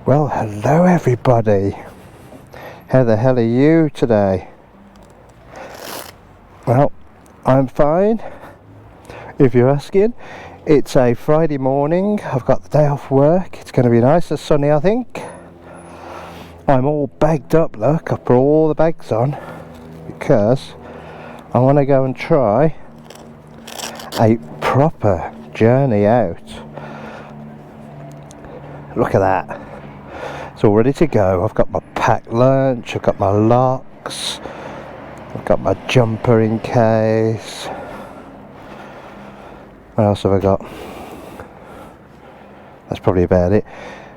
Well, hello everybody. How the hell are you today? Well, I'm fine. If you're asking, it's a Friday morning. I've got the day off work. It's going to be nice and sunny, I think. I'm all bagged up, look. I put all the bags on because I want to go and try a proper journey out. Look at that. It's all ready to go. I've got my packed lunch, I've got my locks, I've got my jumper in case. What else have I got? That's probably about it.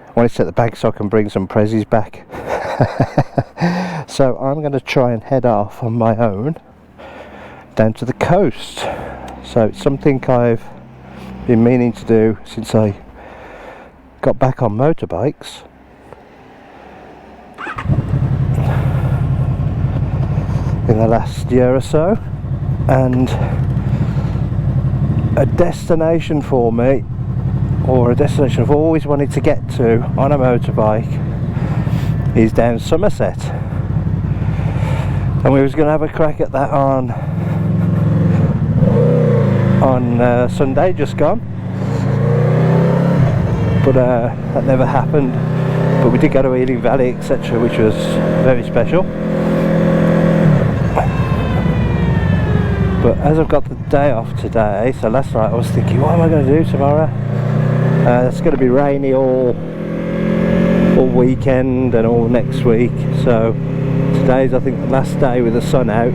I want to set the bag so I can bring some prezzies back. So I'm going to try and head off on my own down to the coast. So it's something I've been meaning to do since I got back on motorbikes. In the last year or so, and a destination for me, or a destination I've always wanted to get to on a motorbike, is down Somerset, and we was going to have a crack at that on Sunday just gone, but that never happened. But we did go to Ealing Valley, etc., which was very special. But as I've got the day off today, so last night I was thinking, what am I going to do tomorrow? It's going to be rainy all weekend and all next week. So today's, I think, the last day with the sun out.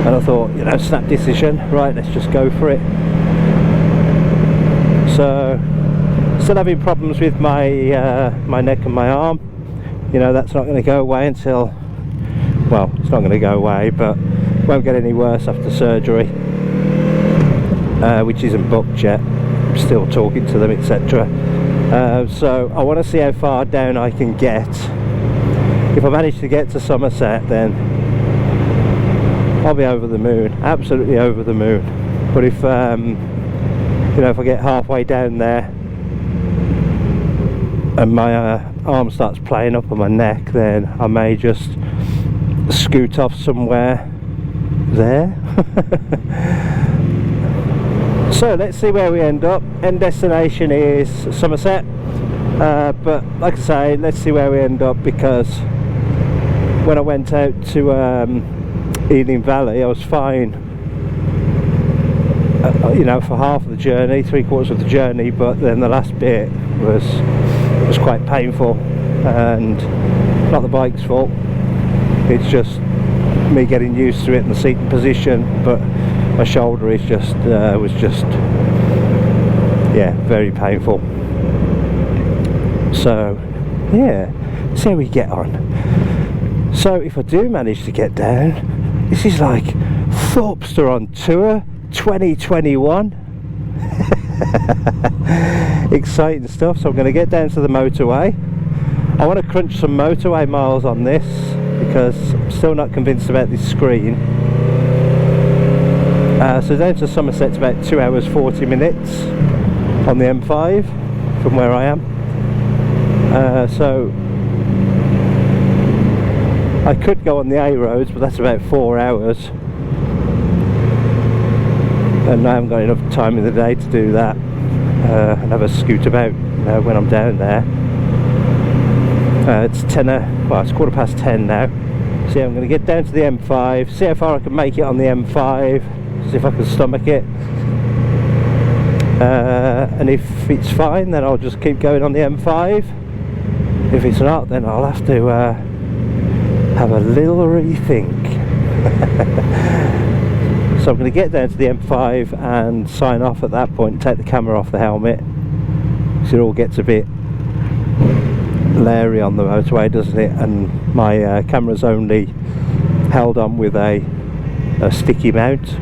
And I thought, you know, snap decision, right, let's just go for it. So still having problems with my my neck and my arm. You know, that's not going to go away until, well, it's not going to go away, but won't get any worse after surgery, which isn't booked yet. I'm still talking to them, etc. So I want to see how far down I can get. If I manage to get to Somerset, then I'll be over the moon, absolutely over the moon. But if you know, if I get halfway down there and my arm starts playing up on my neck, then I may just scoot off somewhere there. So let's see where we end up. End destination is Somerset, but like I say, let's see where we end up, because when I went out to Ealing Valley I was fine, you know, for half of the journey, 3/4 of the journey, but then the last bit was quite painful, and not the bike's fault, it's just me getting used to it and the seating position. But my shoulder is just was just, yeah, very painful. So yeah, see how we get on. So if I do manage to get down, this is like Thorpster on tour 2021. Exciting stuff. So I'm going to get down to the motorway. I want to crunch some motorway miles on this, because I'm still not convinced about this screen. So down to Somerset's about 2 hours 40 minutes on the M5 from where I am. So I could go on the A roads, but that's about 4 hours, and I haven't got enough time in the day to do that, and have a scoot about when I'm down there. It's it's 10:15 now. So yeah, I'm going to get down to the M5, see how far I can make it on the M5, see if I can stomach it, and if it's fine, then I'll just keep going on the M5. If it's not, then I'll have to have a little rethink. So I'm going to get down to the M5 and sign off at that point, take the camera off the helmet, because it all gets a bit leery on the motorway, doesn't it? And my camera's only held on with a sticky mount.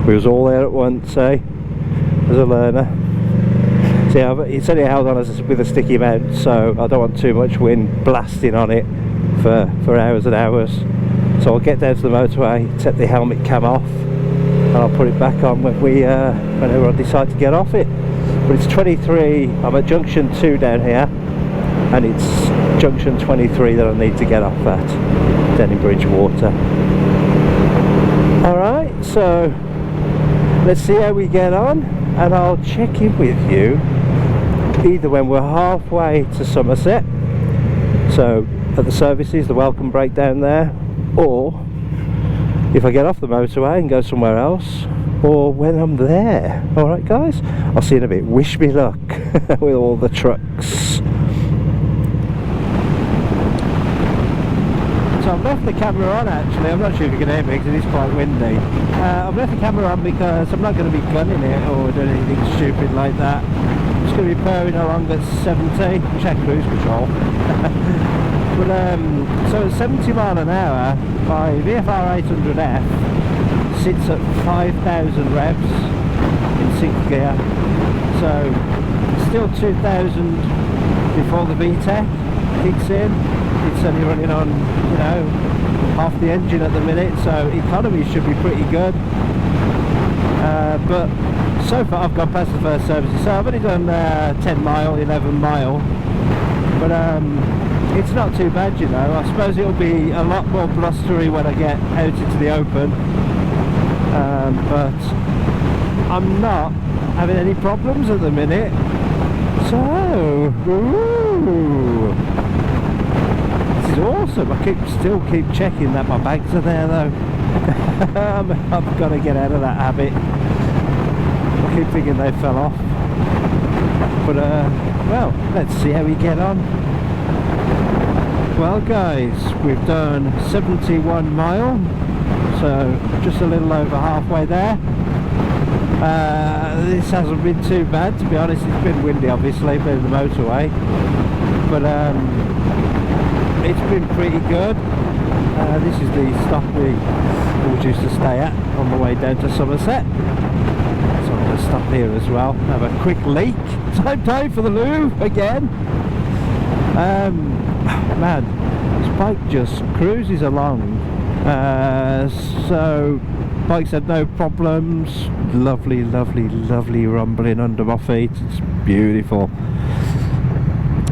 We was all there at once, eh? As a learner. See, it's only held on with a sticky mount, so I don't want too much wind blasting on it for hours and hours. So I'll get down to the motorway, take the helmet cam off, and I'll put it back on when whenever I decide to get off it. But it's 23, I'm at junction 2 down here, and it's junction 23 that I need to get off at, down in Bridgwater. Alright, so let's see how we get on, and I'll check in with you either when we're halfway to Somerset, so at the services, the welcome break down there, or if I get off the motorway and go somewhere else, or when I'm there. Alright guys, I'll see you in a bit. Wish me luck with all the trucks. So I've left the camera on actually. I'm not sure if you can hear me because it is quite windy. I've left the camera on because I'm not going to be gunning it or doing anything stupid like that. I'm just going to be purring along at 70, which had cruise control. But so at 70 mile an hour, my VFR800F sits at 5,000 revs in 6th gear, so still 2,000 before the VTEC kicks in. It's only running on, you know, half the engine at the minute, so economy should be pretty good. But so far I've gone past the first service, so I've only done 10 mile, 11 mile, but it's not too bad, you know. I suppose it'll be a lot more blustery when I get out into the open, but I'm not having any problems at the minute. So, ooh, this is awesome. I still keep checking that my bags are there though. I've got to get out of that habit. I keep thinking they fell off, but well, let's see how we get on. Well guys, we've done 71 mile, so just a little over halfway there. This hasn't been too bad, to be honest. It's been windy obviously, been the motorway, but it's been pretty good. This is the stop we always used to stay at on the way down to Somerset, so I'm going to stop here as well, have a quick leak. Time for the loo again. Man, this bike just cruises along, so bike's had no problems. Lovely, lovely, lovely rumbling under my feet. It's beautiful.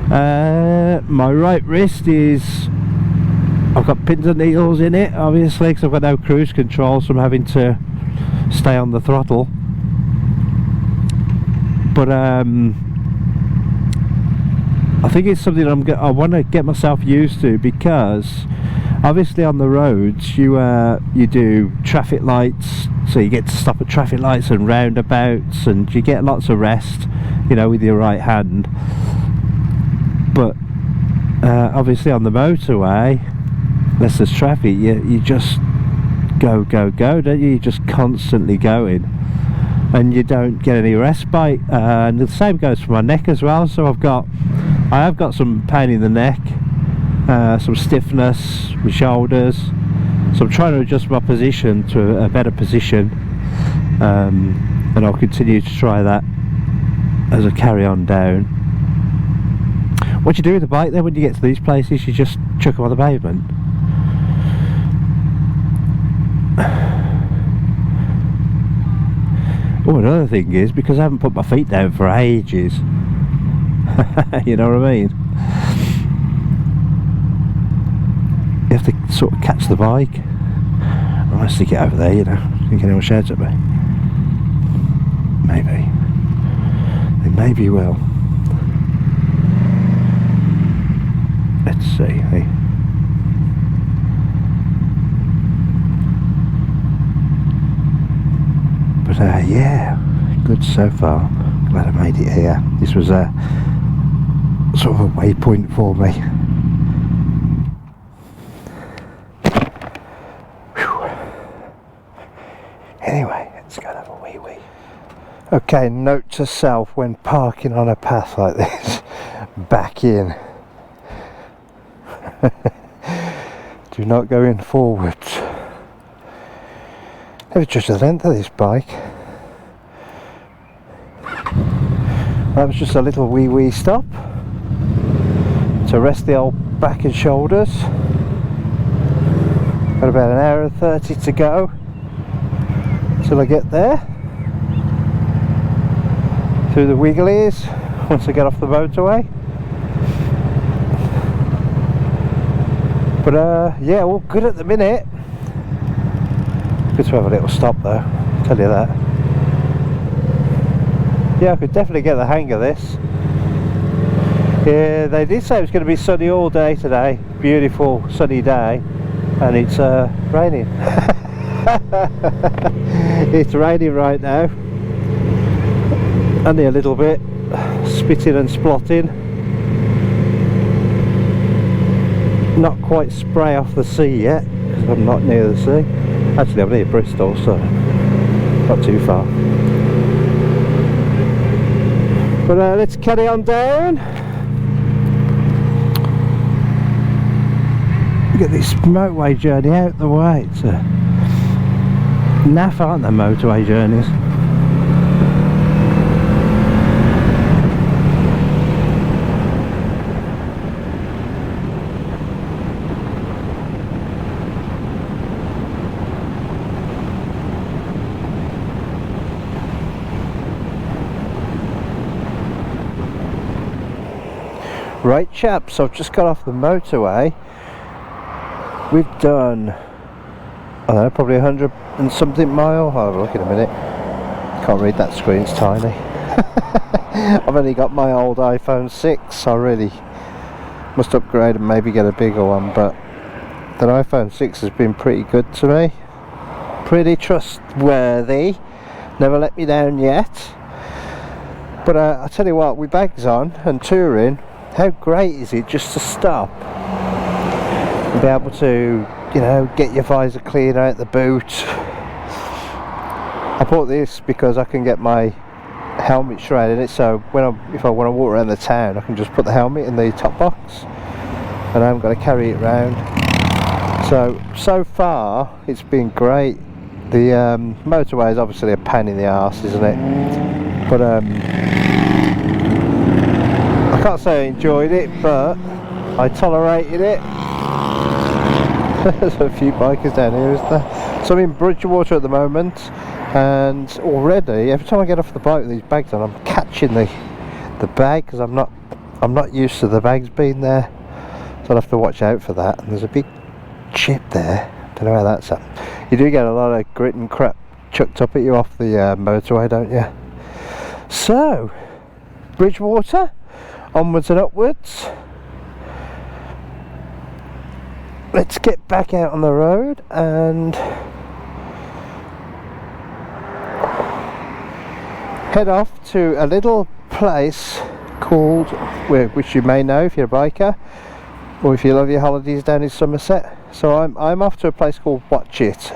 My right wrist is, I've got pins and needles in it obviously because I've got no cruise control, so I'm having to stay on the throttle, but I think it's something I want to get myself used to, because obviously on the roads you do traffic lights, so you get to stop at traffic lights and roundabouts, and you get lots of rest, you know, with your right hand. But obviously on the motorway, unless there's traffic, you just go, don't you? You're just constantly going, and you don't get any respite. And the same goes for my neck as well. So I have got some pain in the neck, some stiffness with shoulders, so I'm trying to adjust my position to a better position, and I'll continue to try that as I carry on down. What you do with the bike then when you get to these places, you just chuck them on the pavement. Oh, another thing is, because I haven't put my feet down for ages, you know what I mean? You have to sort of catch the bike. I might stick it over there, you know. Think anyone shouts at me? Maybe. They maybe will. Let's see. Hey. But yeah, good so far. Glad I made it here. This was a sort of a waypoint for me. Whew. Anyway, let's go and have a wee. Okay, note to self when parking on a path like this: back in. Do not go in forwards. Never judge the length of this bike. That was just a little wee stop to rest the old back and shoulders. Got about an hour and 30 to go till I get there, through the wigglies, once I get off the motorway. But yeah, all good at the minute. Good to have a little stop though, I'll tell you that. Yeah, I could definitely get the hang of this. Yeah, they did say it was going to be sunny all day today. Beautiful sunny day. And it's raining. It's raining right now. Only a little bit. Spitting and splotting. Not quite spray off the sea yet, because I'm not near the sea. Actually, I'm near Bristol, so not too far. But let's carry on down. Get this motorway journey out the way. It's naff, aren't they, motorway journeys? Right chaps, I've just got off the motorway. We've done, I don't know, probably 100 and something mile. I'll have a look in a minute. Can't read that screen, it's tiny. I've only got my old iPhone 6. I really must upgrade and maybe get a bigger one, but that iPhone 6 has been pretty good to me. Pretty trustworthy. Never let me down yet. But I tell you what, with bags on and touring, how great is it just to stop and be able to, you know, get your visor clean out the boot. I bought this because I can get my helmet shroud in it, so if I want to walk around the town, I can just put the helmet in the top box and I haven't got to carry it around. So far it's been great. The motorway is obviously a pain in the arse, isn't it? But I can't say I enjoyed it, but I tolerated it. There's a few bikers down here, isn't there? So I'm in Bridgwater at the moment, and already every time I get off the bike with these bags on, I'm catching the bag, because I'm not used to the bags being there, so I'll have to watch out for that. And there's a big chip there. Don't know how that's happened. You do get a lot of grit and crap chucked up at you off the motorway, don't you? So Bridgwater, onwards and upwards. Let's get back out on the road and head off to a little place called, which you may know if you're a biker or if you love your holidays down in Somerset. So I'm off to a place called Watchet,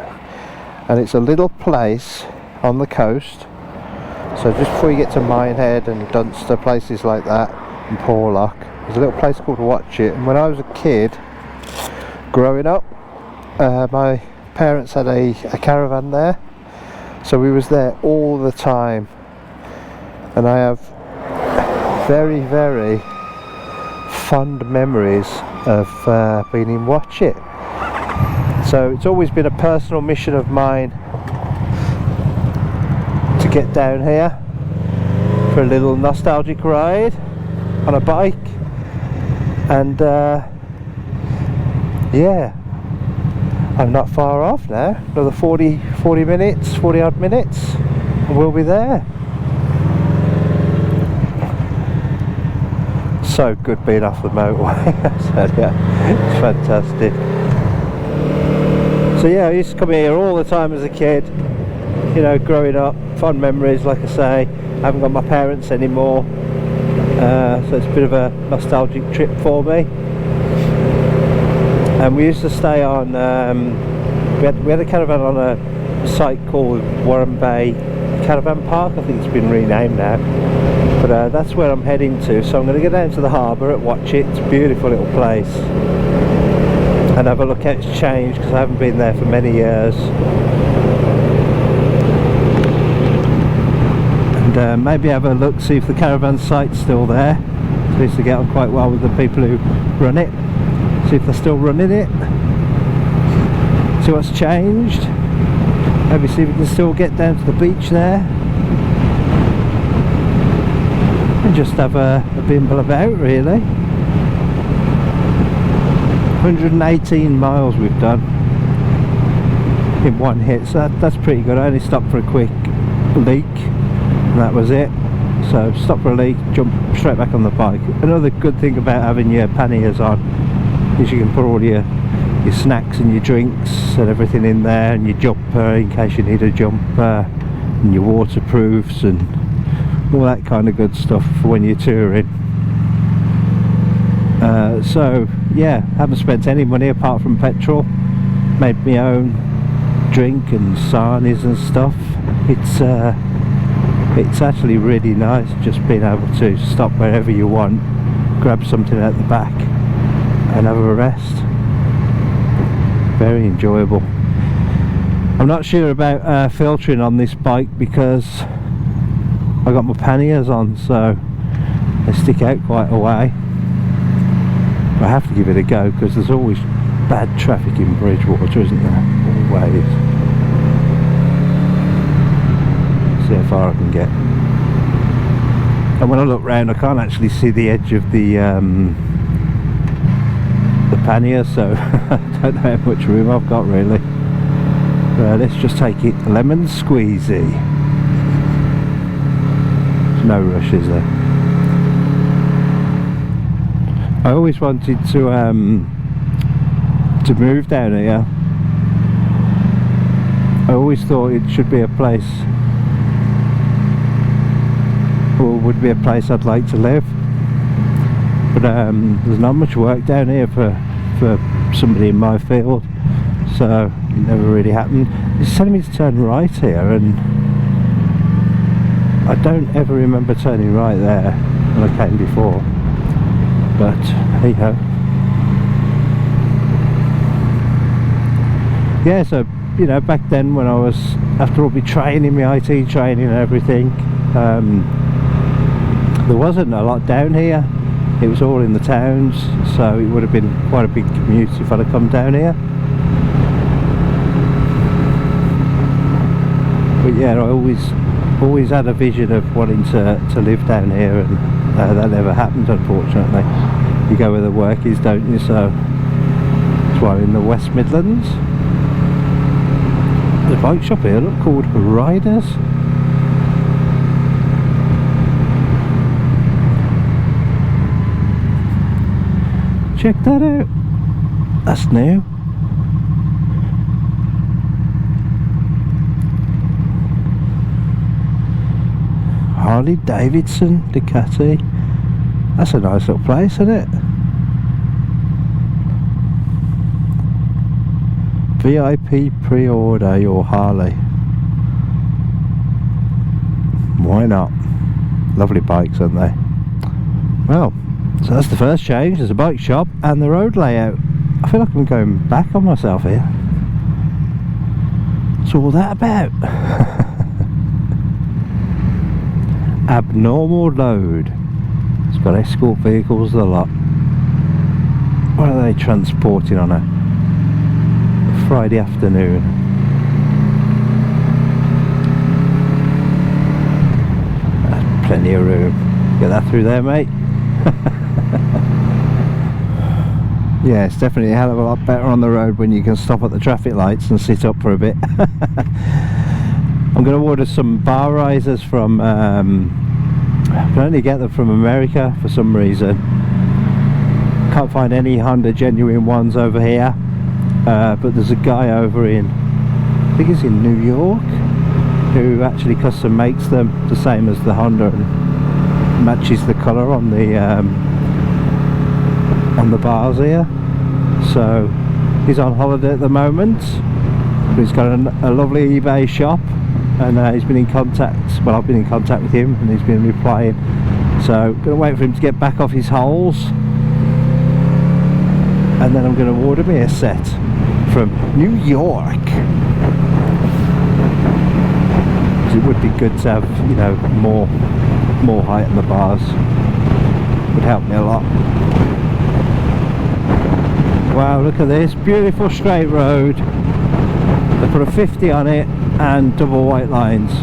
and it's a little place on the coast. So just before you get to Minehead and Dunster, places like that, and Porlock, there's a little place called Watchet. And when I was a kid, growing up, my parents had a caravan there, so we was there all the time, and I have very, very fond memories of being in Watchet. So it's always been a personal mission of mine to get down here for a little nostalgic ride on a bike. And yeah, I'm not far off now. Another 40 minutes, 40 odd minutes, and we'll be there. So good being off the motorway. So yeah, it's fantastic. So yeah, I used to come here all the time as a kid, you know, growing up. Fond memories, like I say. I haven't got my parents anymore, so it's a bit of a nostalgic trip for me. And we used to stay on, we had a caravan on a site called Warren Bay Caravan Park. I think it's been renamed now, but that's where I'm heading to. So I'm going to go down to the harbour at Watchet. It's a beautiful little place, and have a look at it's changed, because I haven't been there for many years. And maybe have a look, see if the caravan site's still there. So I used to get on quite well with the people who run it. See if they're still running it. See what's changed. Maybe see if we can still get down to the beach there and just have a bimble about, really. 118 miles we've done in one hit, so that's pretty good. I only stopped for a quick leak and that was it. So stop for a leak, jump straight back on the bike. Another good thing about having your panniers on is you can put all your snacks and your drinks and everything in there, and your jumper in case you need a jumper, and your waterproofs and all that kind of good stuff for when you're touring. So yeah, haven't spent any money apart from petrol. Made my own drink and sarnies and stuff. It's actually really nice just being able to stop wherever you want, grab something at the back and have a rest. Very enjoyable. I'm not sure about filtering on this bike because I got my panniers on, so they stick out quite a way. I have to give it a go because there's always bad traffic in Bridgwater, isn't there? Always. See how far I can get. And when I look round, I can't actually see the edge of the pannier, so I don't know how much room I've got really. Let's just take it lemon squeezy. There's no rush, is there? I always wanted to move down here. I always thought it should be a place, or would be a place I'd like to live, but there's not much work down here for somebody in my field, so it never really happened. It's telling me to turn right here, and I don't ever remember turning right there when I came before, but hey ho. Yeah, so you know, back then when I was, after all my training, my IT training and everything, there wasn't a lot down here. It was all in the towns, so it would have been quite a big commute if I'd have come down here. But yeah, I always had a vision of wanting to live down here, and that never happened, unfortunately. You go where the work is, don't you? So that's why I'm in the West Midlands. There's a bike shop here, look, called Riders. Check that out. That's new. Harley Davidson, Ducati. That's a nice little place, isn't it? VIP pre-order your Harley. Why not? Lovely bikes, aren't they? Well, so that's the first change. There's a bike shop and the road layout. I feel like I'm going back on myself here. What's all that about? Abnormal load. It's got escort vehicles, a lot. What are they transporting on a Friday afternoon? That's plenty of room. Get that through there, mate. Yeah, it's definitely a hell of a lot better on the road when you can stop at the traffic lights and sit up for a bit. I'm going to order some bar risers from, I can only get them from America for some reason. Can't find any Honda genuine ones over here, but there's a guy over in, I think it's in New York, who actually custom makes them the same as the Honda and matches the colour on the bars here. So he's on holiday at the moment, but he's got a lovely eBay shop, and he's been in contact, well, I've been in contact with him and he's been replying, so gonna wait for him to get back off his holes, and then I'm going to order me a set from New York. It would be good to have, you know, more height in the bars. Would help me a lot. Wow, look at this beautiful straight road. They put a 50 on it and double white lines.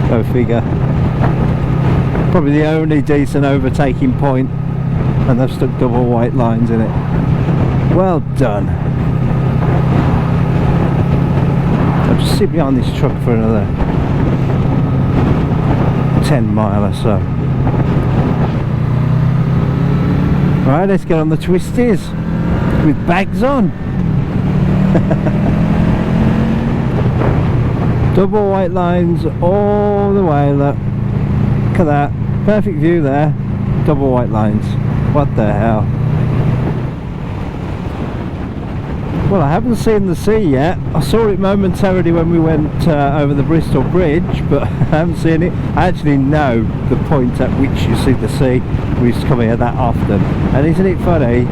Go figure. Probably the only decent overtaking point, and they've stuck double white lines in it. Well done. I'll just sit behind this truck for another 10 mile or so. Right, let's get on the twisties with bags on. Double white lines all the way, look. Look at that. Perfect view there. Double white lines. What the hell? Well, I haven't seen the sea yet. I saw it momentarily when we went over the Bristol Bridge, but I haven't seen it. I actually know the point at which you see the sea. We used to come here that often. And isn't it funny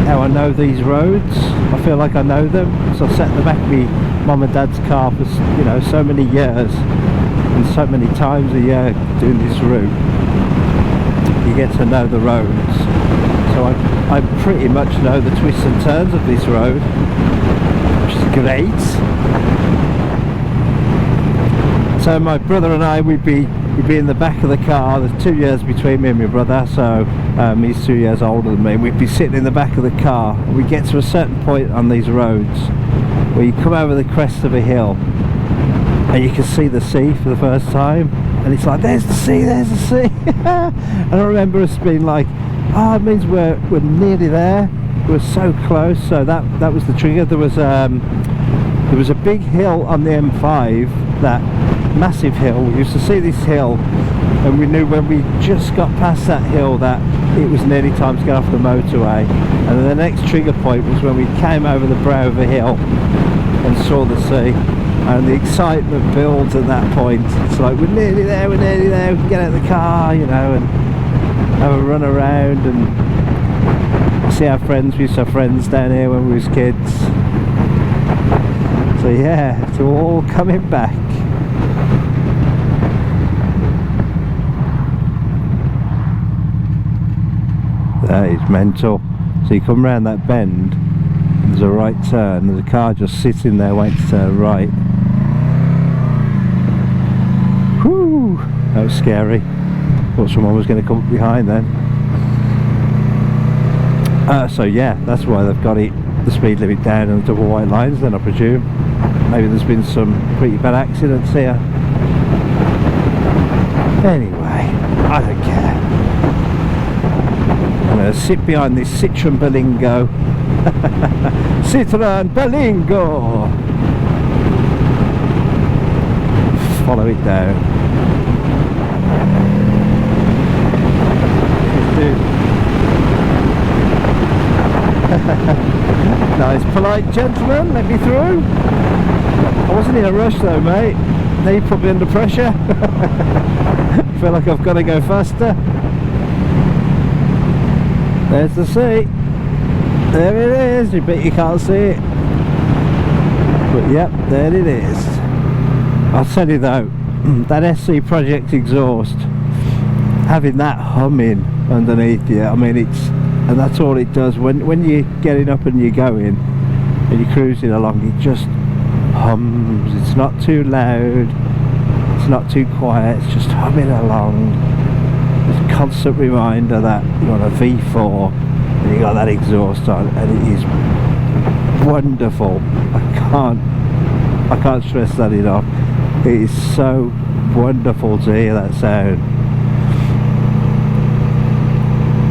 how I know these roads? I feel like I know them. So I've sat in the back of my mum and dad's car for, you know, so many years, and so many times a year doing this route. You get to know the roads. So I pretty much know the twists and turns of this road, which is great. So my brother and I, we'd be in the back of the car. There's 2 years between me and my brother, so he's 2 years older than me. We'd be sitting in the back of the car. We get to a certain point on these roads where you come over the crest of a hill and you can see the sea for the first time, and it's like, there's the sea, there's the sea. And I remember us being like, oh, it means we're nearly there. We're so close. So that was the trigger. There was a big hill on the M5, that massive hill. We used to see this hill, and we knew when we just got past that hill that it was nearly time to get off the motorway. And then the next trigger point was when we came over the brow of a hill and saw the sea. And the excitement builds at that point. It's like, we're nearly there, we can get out of the car, you know, and have a run around and see our friends. We used to have friends down here when we was kids. So yeah, it's all coming back. That is mental. So you come round that bend, there's a right turn, there's a car just sitting there waiting to turn right. Whew, that was scary. Thought someone was going to come up behind then. So yeah, that's why they've got the speed limit down and the double white lines then, I presume. Maybe there's been some pretty bad accidents here. Anyway, I don't care. I'm going to sit behind this Citroen Berlingo. Citroen Berlingo! Follow it down. Nice polite gentleman, let me through. I wasn't in a rush though, mate. Now you're probably under pressure. Feel like I've got to go faster. There's the sea. There it is. You bet you can't see it, but yep, there it is. I'll tell you though, that SC Project exhaust, having that humming underneath you, I mean, and that's all it does. When you're getting up and you're going and you're cruising along, it just hums. It's not too loud, it's not too quiet, it's just humming along. It's a constant reminder that you're on a V4 and you got that exhaust on, and it is wonderful. I can't stress that enough. It is so wonderful to hear that sound.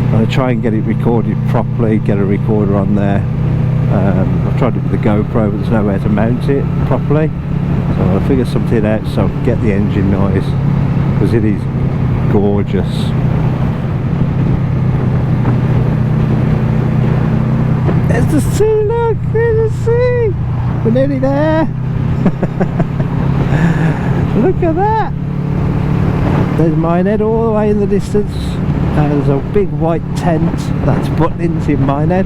I'm going to try and get it recorded properly, get a recorder on there. I've tried it with the GoPro, but there's nowhere to mount it properly. So I'll figure something out so I can get the engine noise, because it is gorgeous. There's the sea, look! There's the sea! We're nearly there! Look at that! There's Minehead all the way in the distance. There's a big white tent that's Butlins in Minehead.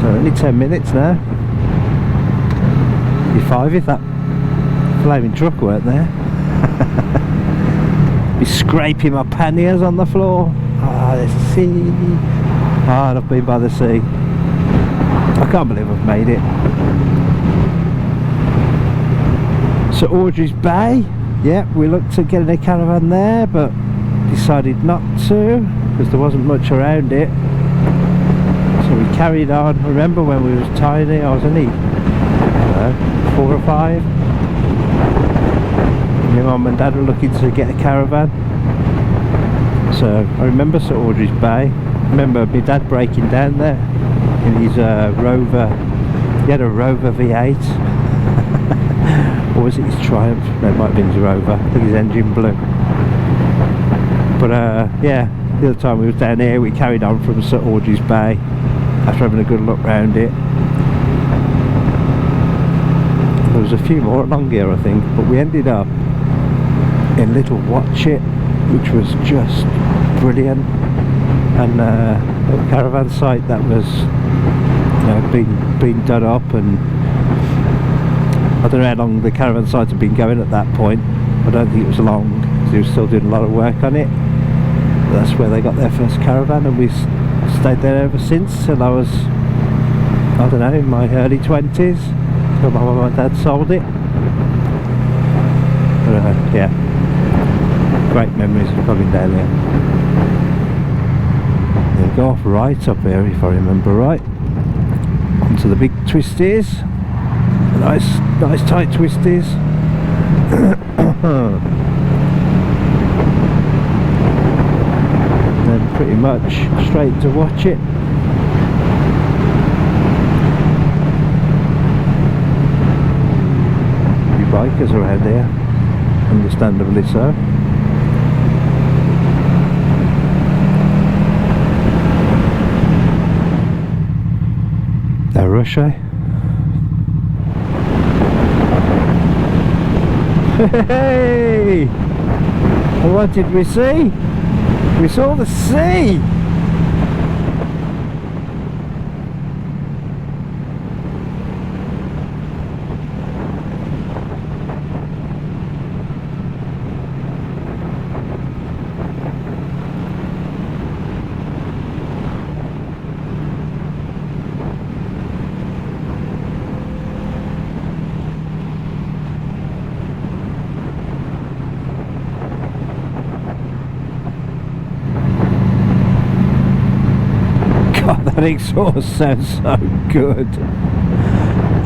So only 10 minutes now. Be 5 if that flaming truck weren't there. Be scraping my panniers on the floor. Ah, by the sea. Ah, I've been by the sea. I can't believe I've made it. So Audrey's Bay, yeah, we looked at getting a caravan there, but decided not to because there wasn't much around it. So we carried on. I remember when we was tiny, I was only, I don't know, 4 or 5. My mum and dad were looking to get a caravan. So I remember Sir Audrey's Bay. I remember my dad breaking down there in his Rover. He had a Rover V8. Or was it his Triumph? No, it might have been his Rover. I think his engine blew. But yeah, the other time we was down here, we carried on from Sir Audrey's Bay after having a good look round it. There was a few more along here, I think, but we ended up in Little Watchet, which was just brilliant, and a caravan site that was, you know, been done up, and I don't know how long the caravan sites have been going at that point. I don't think it was long, because they were still doing a lot of work on it. But that's where they got their first caravan, and we stayed there ever since till I was, I don't know, in my early 20s, till my mum and dad sold it. But yeah, great memories of coming down here. They go off right up here, if I remember right, onto the big twisties. Nice tight twisties. Then pretty much straight to Watchet. Few bikers around here, understandably so. No rush, eh? Hey! And what did we see? We saw the sea! That exhaust sounds so good.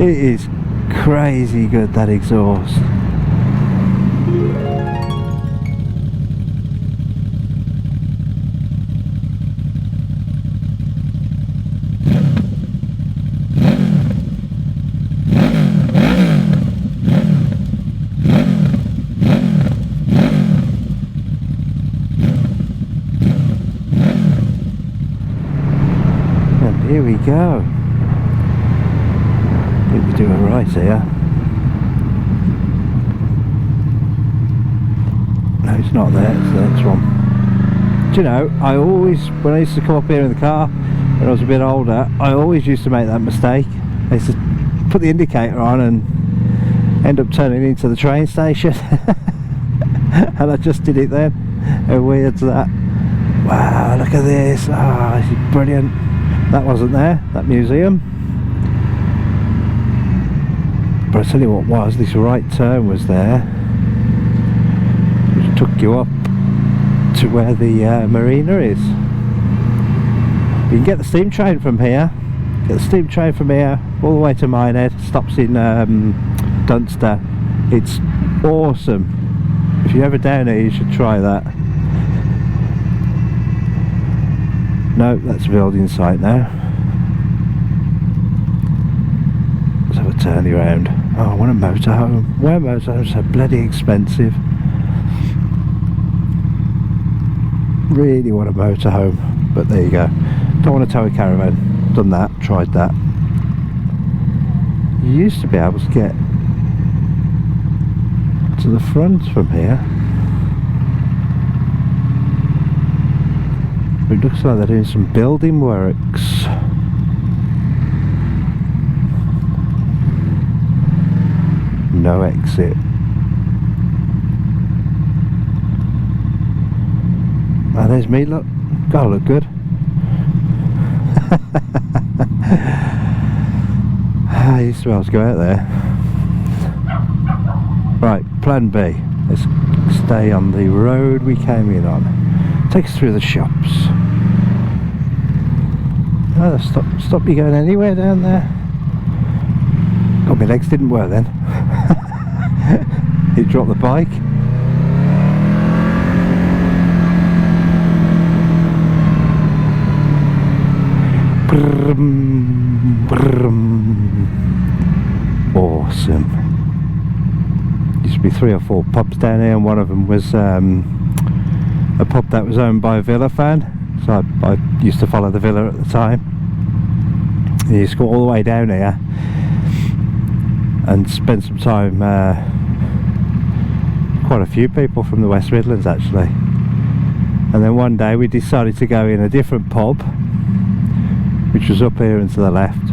It is crazy good, that exhaust. Here we go. I think we're doing right here. No, it's not there, it's the next one. Do you know, I always, when I used to come up here in the car when I was a bit older, I always used to make that mistake. I used to put the indicator on and end up turning into the train station. And I just did it then. How weird's that? Wow, look at this. Ah, this is brilliant. That wasn't there, that museum. But I tell you what was, this right turn was there, which took you up to where the marina is. You can get the steam train from here. Get the steam train from here all the way to Minehead. Stops in Dunster. It's awesome. If you're ever down here, you should try that. No, that's a building site now. Let's have a turny round. Oh, I want a motorhome. Why are motorhomes so bloody expensive? Really want a motorhome, but there you go. Don't want to tow a caravan. Done that, tried that. You used to be able to get to the front from here. It looks like they're doing some building works. No exit. Ah, there's me, look. Gotta look good. I used to be able to go out there. Right, plan B. Let's stay on the road we came in on. Take us through the shops. Oh, stop you going anywhere down there. God, my legs didn't work then. He dropped the bike. Brum, brum. Awesome. Used to be 3 or 4 pubs down here, and one of them was a pub that was owned by a Villa fan. So I used to follow the Villa at the time. And you used to go all the way down here and spend some time. Quite a few people from the West Midlands actually. And then one day we decided to go in a different pub, which was up here and to the left,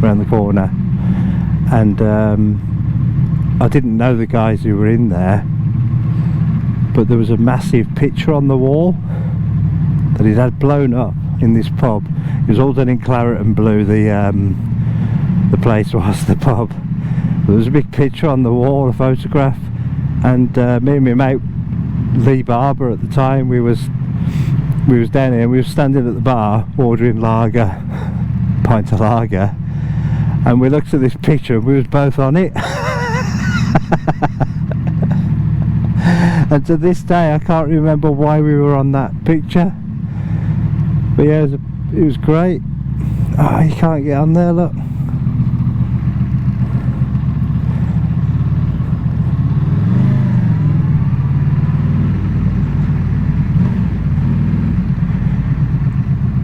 around the corner. And I didn't know the guys who were in there, but there was a massive picture on the wall that it had blown up in this pub. It was all done in claret and blue, the place was, the pub. There was a big picture on the wall, a photograph, and me and my mate Lee Barber at the time, we was down here and we were standing at the bar ordering lager, pint of lager, and we looked at this picture and we was both on it. And to this day I can't remember why we were on that picture, but yeah, it was great. Oh, you can't get on there, look.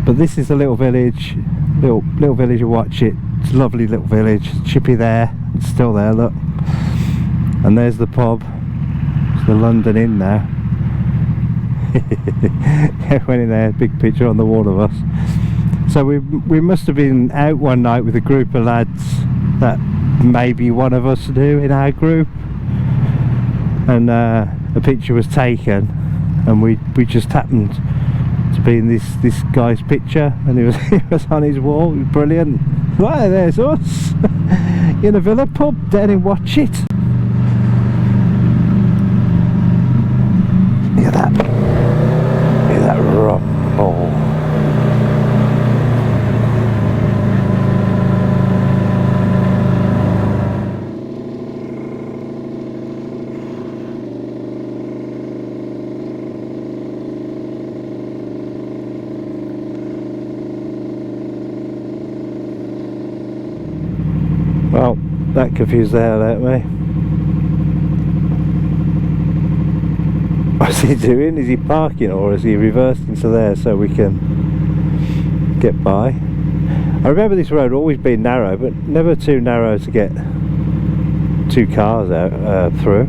But this is the little village, little village of Watchet. It's a lovely little village. Chippy there, it's still there, look. And there's the pub. It's the London Inn now. Yeah, went in there, big picture on the wall of us. So we must have been out one night with a group of lads that maybe one of us knew in our group, and a picture was taken, and we just happened to be in this guy's picture, and he was on his wall. It was brilliant. Right, there's us in a Villa pub down in Watchet. Look at that. Look at that rumble. Well, that confused the hell out of me. What's he doing? Is he parking or is he reversed into there so we can get by? I remember this road always being narrow, but never too narrow to get 2 cars out through.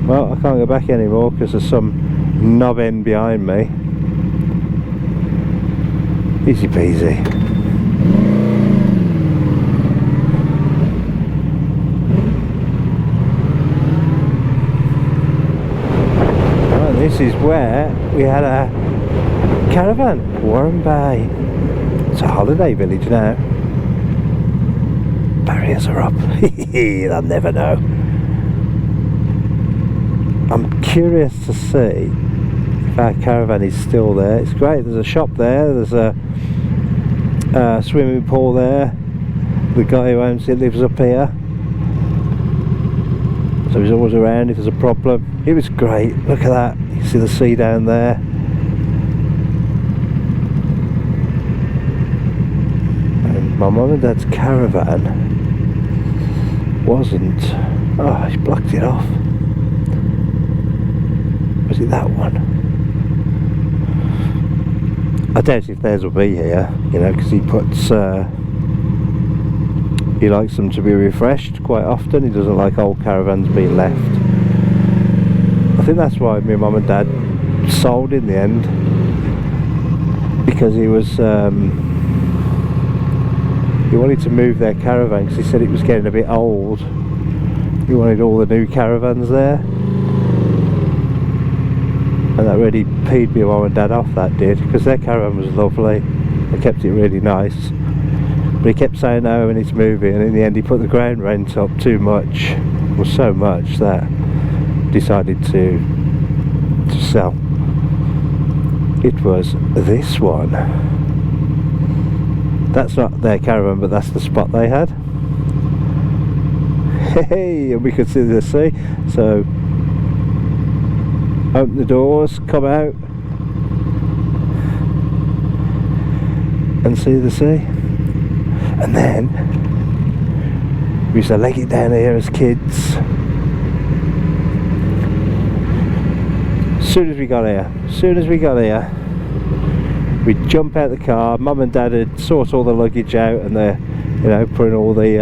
Well, I can't go back anymore because there's some knob end behind me. Easy peasy. This is where we had a caravan, Warren Bay. It's a holiday village now. Barriers are up. They'll never know. I'm curious to see if our caravan is still there. It's great. There's a shop there. There's a swimming pool there. The guy who owns it lives up here, so he's always around if there's a problem. It was great. Look at that. You see the sea down there. And my mum and dad's caravan wasn't... Oh, he blocked it off. Was it that one? I doubt if theirs will be here, you know, because he puts... he likes them to be refreshed quite often. He doesn't like old caravans being left. I think that's why my mum and dad sold in the end, because he wanted to move their caravan because he said it was getting a bit old. He wanted all the new caravans there. and that really peed me mum and dad off, that did, because their caravan was lovely. They kept it really nice, but he kept saying no and it's moving, and in the end he put the ground rent up too much, well, so much that decided to sell. It was this one. That's not their caravan, but that's the spot they had. Hey, and we could see the sea, so open the doors, come out and see the sea. And then we used to leg it down here as kids. As soon as we got here, we'd jump out the car. Mum and Dad would sort all the luggage out, and they're, you know, putting all the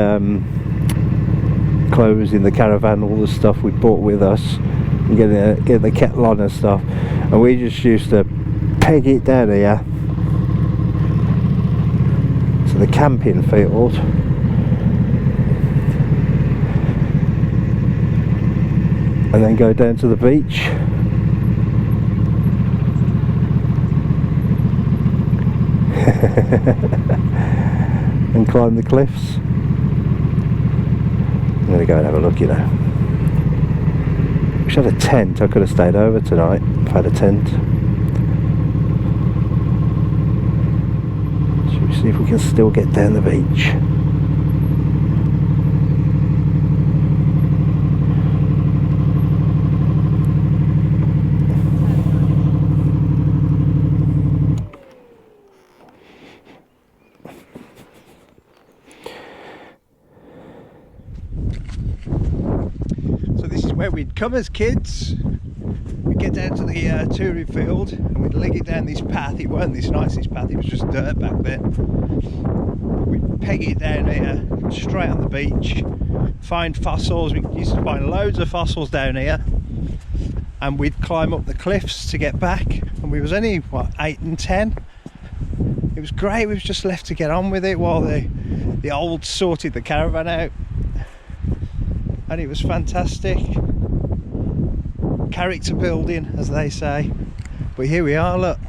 clothes in the caravan, all the stuff we brought with us, and getting the kettle on and stuff. And we just used to peg it down here to the camping field. And then go down to the beach. And climb the cliffs. I'm going to go and have a look, you know. Wish I had a tent. I could have stayed over tonight if I had a tent. Should we see if we can still get down the beach? Where we'd come as kids. We'd get down to the touring field and we'd leg it down this path. It weren't this nice, this path, it was just dirt back then. We'd peg it down here, straight on the beach, find fossils. We used to find loads of fossils down here, and we'd climb up the cliffs to get back, and we was only, what, 8 and 10? It was great. We was just left to get on with it while the old sorted the caravan out. And it was fantastic. Character building, as they say. But here we are, look.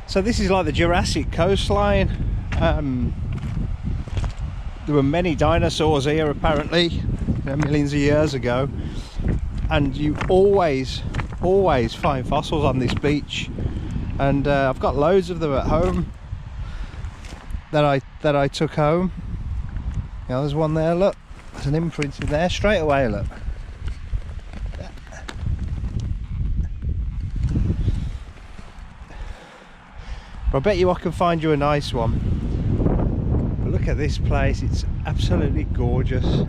So this is like the Jurassic coastline. There were many dinosaurs here apparently, you know, millions of years ago, and you always find fossils on this beach, and I've got loads of them at home that I took home. You know, there's one there, look, there's an imprint in there straight away, look. But I bet you I can find you a nice one. Look at this place, it's absolutely gorgeous.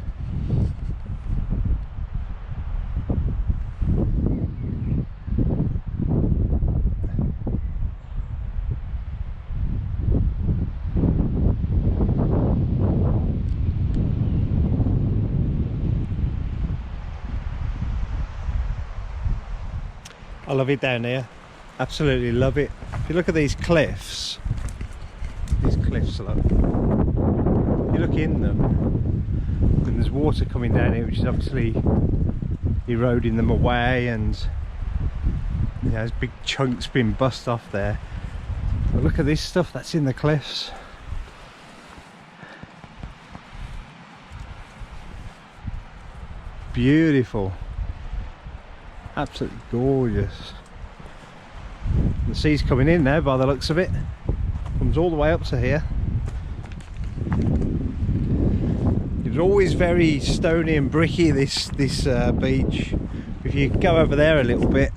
I love it down here, absolutely love it. If you look at these cliffs look. You look in them and there's water coming down here, which is obviously eroding them away, and you know, there's big chunks being bust off there. But look at this stuff that's in the cliffs. Beautiful, absolutely gorgeous. The sea's coming in now by the looks of it. Comes all the way up to here. It's always very stony and bricky, this beach. If you go over there a little bit,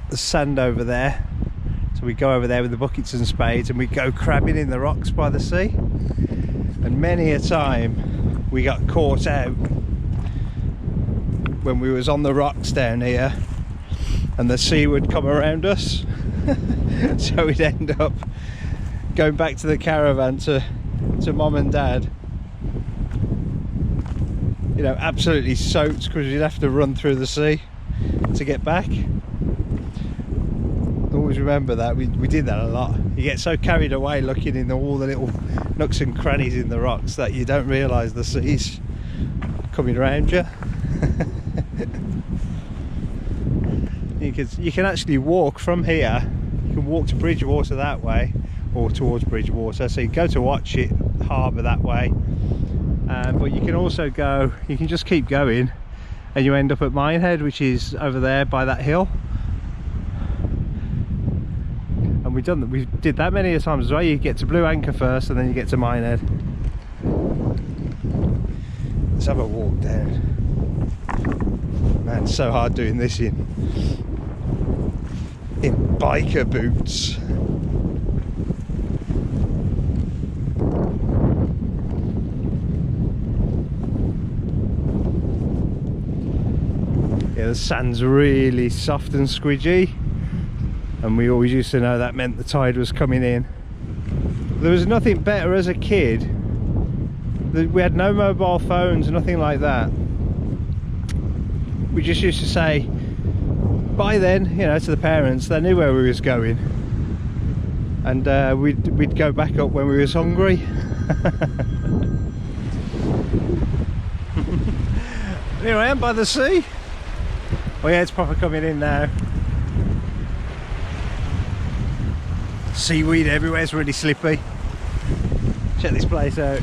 there's sand over there, so we go over there with the buckets and spades and we go crabbing in the rocks by the sea, and many a time we got caught out when we was on the rocks down here and the sea would come around us. So we'd end up going back to the caravan to Mum and Dad, you know, absolutely soaked, because we'd have to run through the sea. to get back. Always remember that. We did that a lot. You get so carried away looking in all the little nooks and crannies in the rocks that you don't realise the sea's coming around you. You can actually walk from here. You can walk to Bridgwater that way, or towards Bridgwater. So you go to Watchet Harbour that way, but you can also go. You can just keep going, and you end up at Minehead, which is over there by that hill. And we did that many times as well. You get to Blue Anchor first, and then you get to Minehead. Let's have a walk down. Man, it's so hard doing this in biker boots. Yeah, the sand's really soft and squidgy, and we always used to know that meant the tide was coming in. There was nothing better as a kid. We had no mobile phones, nothing like that. We just used to say, by then, you know, to the parents, they knew where we was going, and we'd go back up when we was hungry. Here I am by the sea. Oh yeah, it's proper coming in now. Seaweed everywhere, it's really slippy. Check this place out.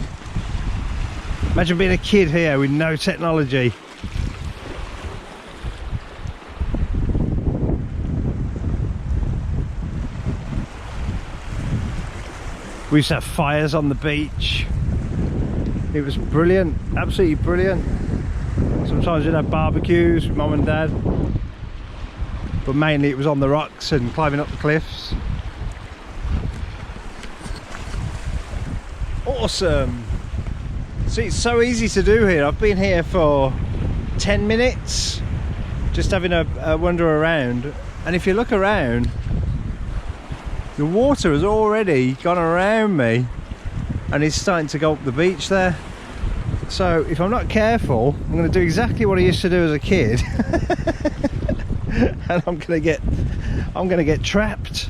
Imagine being a kid here with no technology. We used to have fires on the beach. It was brilliant, absolutely brilliant. Sometimes we'd have barbecues with mum and dad, but mainly it was on the rocks and climbing up the cliffs. Awesome. See, it's so easy to do here. I've been here for 10 minutes just having a wander around, and if you look around, the water has already gone around me and it's starting to go up the beach there. So if I'm not careful, I'm going to do exactly what I used to do as a kid. And I'm going to get trapped.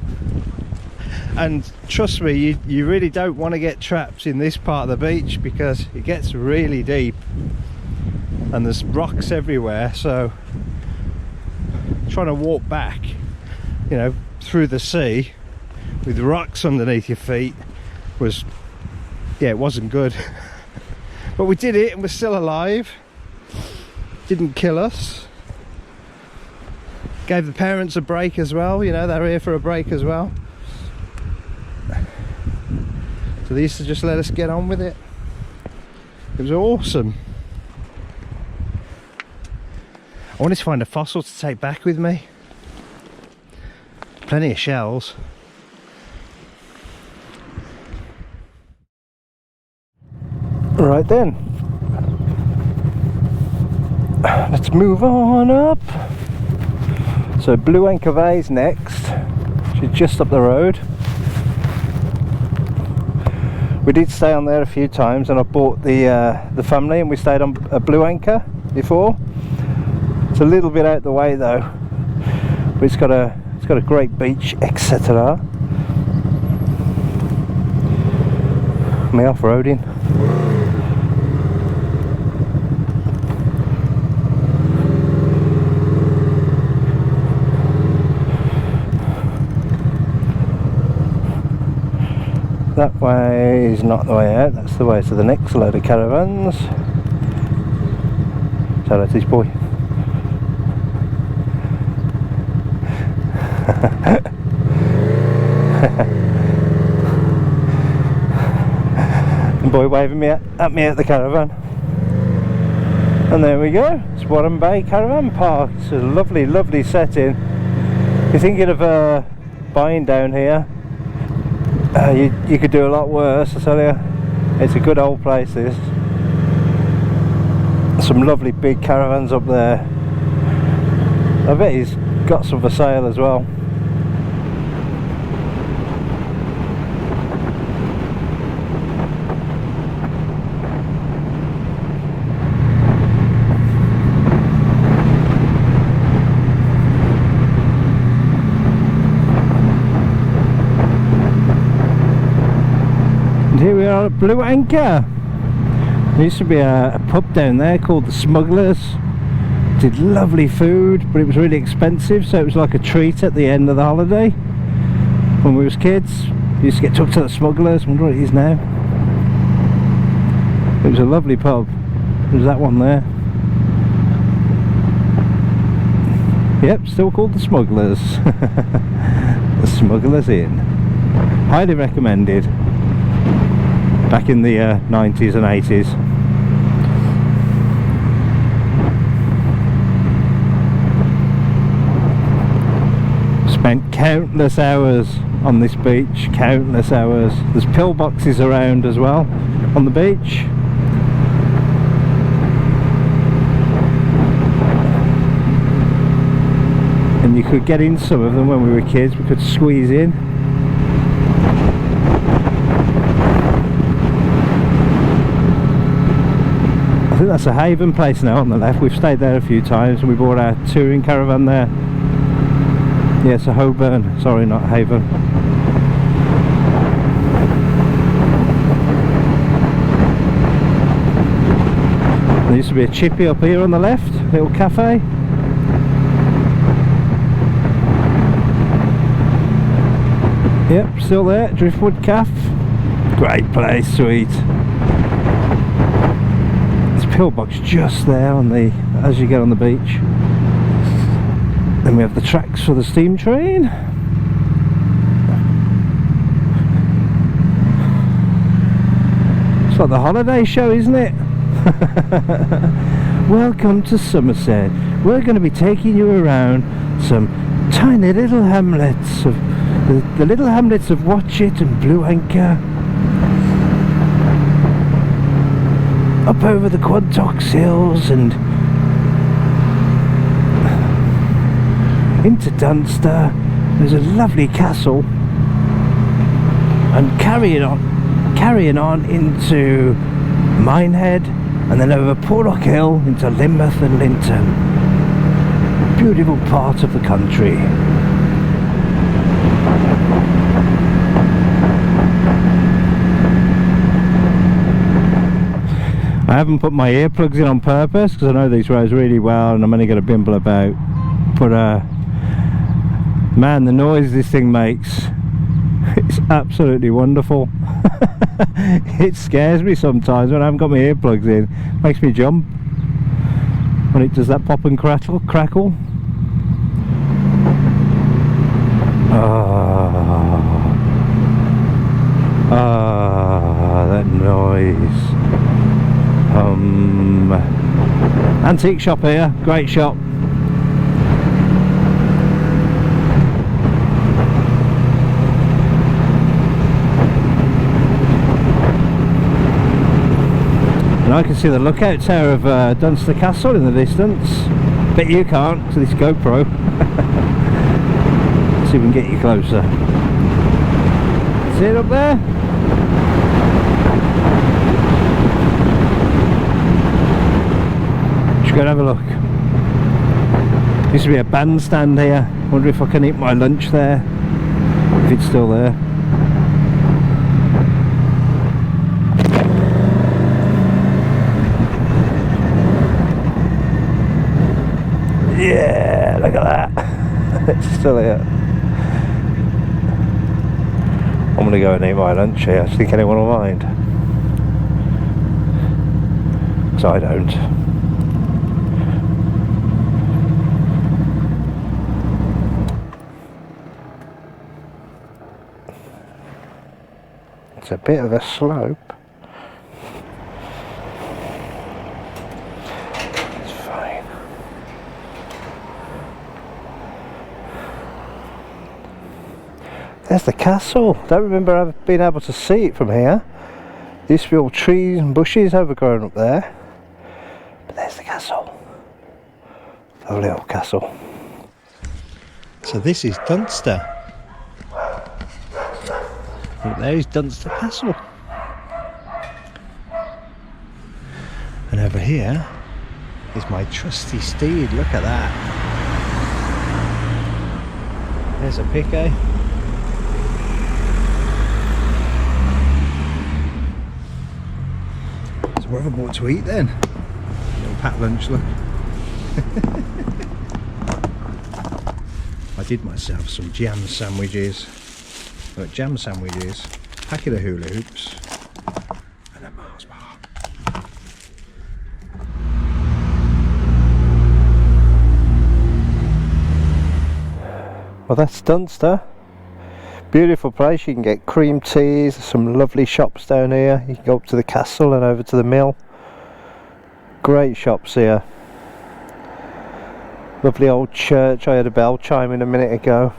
And trust me, you really don't want to get trapped in this part of the beach, because it gets really deep and there's rocks everywhere. So trying to walk back, you know, through the sea with rocks underneath your feet was, yeah, it wasn't good. But we did it and we're still alive. Didn't kill us. Gave the parents a break as well, you know, they're here for a break as well. So they used to just let us get on with it. It was awesome. I wanted to find a fossil to take back with me. Plenty of shells. Right then, let's move on up. So Blue Anchor Bay's next. She's just up the road. We did stay on there a few times, and I bought the family, and we stayed on a Blue Anchor before. It's a little bit out the way though, but it's got a great beach, etc. Me off-roading. That way is not the way out, that's the way to the next load of caravans. So that's this boy. Boy waving at me at the caravan. And there we go, it's Watchet Bay Caravan Park. It's a lovely, lovely setting. If you're thinking of buying down here, you could do a lot worse, I tell you. It's a good old place, this. Some lovely big caravans up there. I bet he's got some for sale as well. And here we are at Blue Anchor. There used to be a pub down there called the Smugglers. Did lovely food, but it was really expensive, so it was like a treat at the end of the holiday. When we was kids, we used to get took to the Smugglers. I wonder what it is now. It was a lovely pub. There's that one there. Yep, still called the Smugglers. The Smugglers Inn. Highly recommended. Back in the 90s and 80s. Spent countless hours on this beach, countless hours. There's pillboxes around as well on the beach. And you could get in some of them when we were kids, we could squeeze in. I think that's a Haven place now on the left. We've stayed there a few times and we bought our touring caravan there. Yeah, it's a Holborn, sorry, not Haven. There used to be a chippy up here on the left, little cafe. Yep, still there, Driftwood Cafe. Great place to eat. There's a pillbox just there on the, as you get on the beach. Then we have the tracks for the steam train. It's like the holiday show, isn't it? Welcome to Somerset. We're going to be taking you around some tiny little hamlets of the little hamlets of Watchet and Blue Anchor. Up over the Quantox Hills and into Dunster. There's a lovely castle, and carrying on into Minehead, and then over Porlock Hill into Lynmouth and Linton. Beautiful part of the country. I haven't put my earplugs in on purpose because I know these roads really well and I'm only going to bimble about, but man, the noise this thing makes, it's absolutely wonderful. It scares me sometimes when I haven't got my earplugs in. It makes me jump when it does that pop and crackle. That noise. Antique shop here, great shop. And I can see the lookout tower of Dunster Castle in the distance. Bet you can't, to this GoPro. Let's see if we can get you closer. See it up there? Go and have a look. Used to be a bandstand here. Wonder if I can eat my lunch there, if it's still there. Yeah, look at that. It's still here. I'm gonna go and eat my lunch here. I think anyone will mind, because I don't. It's a bit of a slope. It's fine. There's the castle. Don't remember ever being able to see it from here. There used to be all trees and bushes overgrown up there. But there's the castle. Lovely old castle. So this is Dunster. There's Dunster Castle, and over here is my trusty steed. Look at that. There's a pick, eh? What have I bought to eat then? Little packed lunch, look. I did myself some jam sandwiches. Look, jam sandwiches, packet of hula hoops, and a Mars bar. Well, that's Dunster. Beautiful place. You can get cream teas, some lovely shops down here. You can go up to the castle and over to the mill. Great shops here. Lovely old church. I heard a bell chiming a minute ago.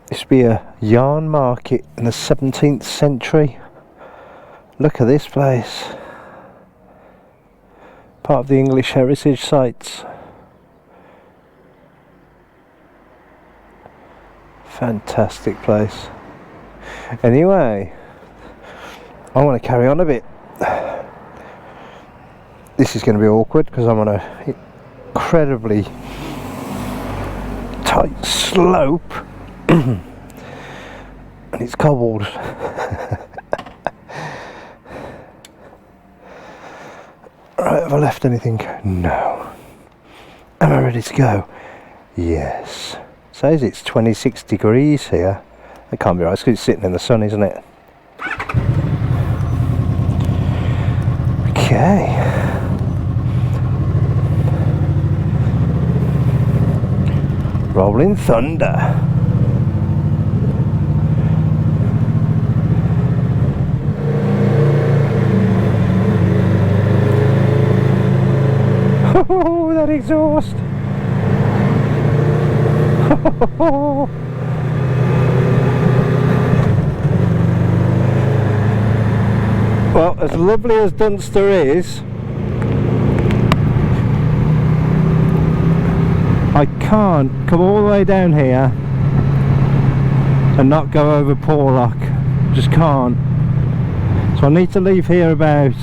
Used to be a yarn market in the 17th century. Look at this place. Part of the English heritage sites. Fantastic place. Anyway, I want to carry on a bit. This is going to be awkward because I'm on a incredibly tight slope and it's cobbled. Right, have I left anything? No. Am I ready to go? Yes. Says it's 26 degrees here. That can't be right, it's because it's sitting in the sun, isn't it? Okay. Rolling thunder. Oh, that exhaust. Well, as lovely as Dunster is, I can't come all the way down here and not go over Porlock. Just can't. So I need to leave here about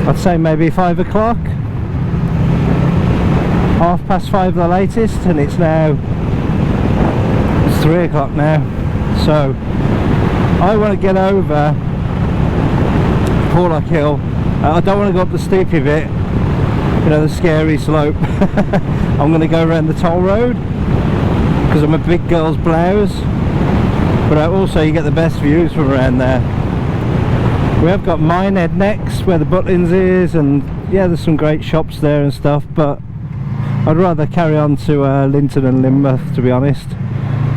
I'd say maybe 5 o'clock, 5:30 the latest, and it's 3 o'clock now. So I want to get over Porlock Hill. I don't want to go up the steepy bit, you know, the scary slope. I'm going to go around the toll road because I'm a big girl's blouse, but also you get the best views from around there. We have got Minehead next, where the Butlins is, and yeah, there's some great shops there and stuff, but I'd rather carry on to Linton and Lynmouth, to be honest,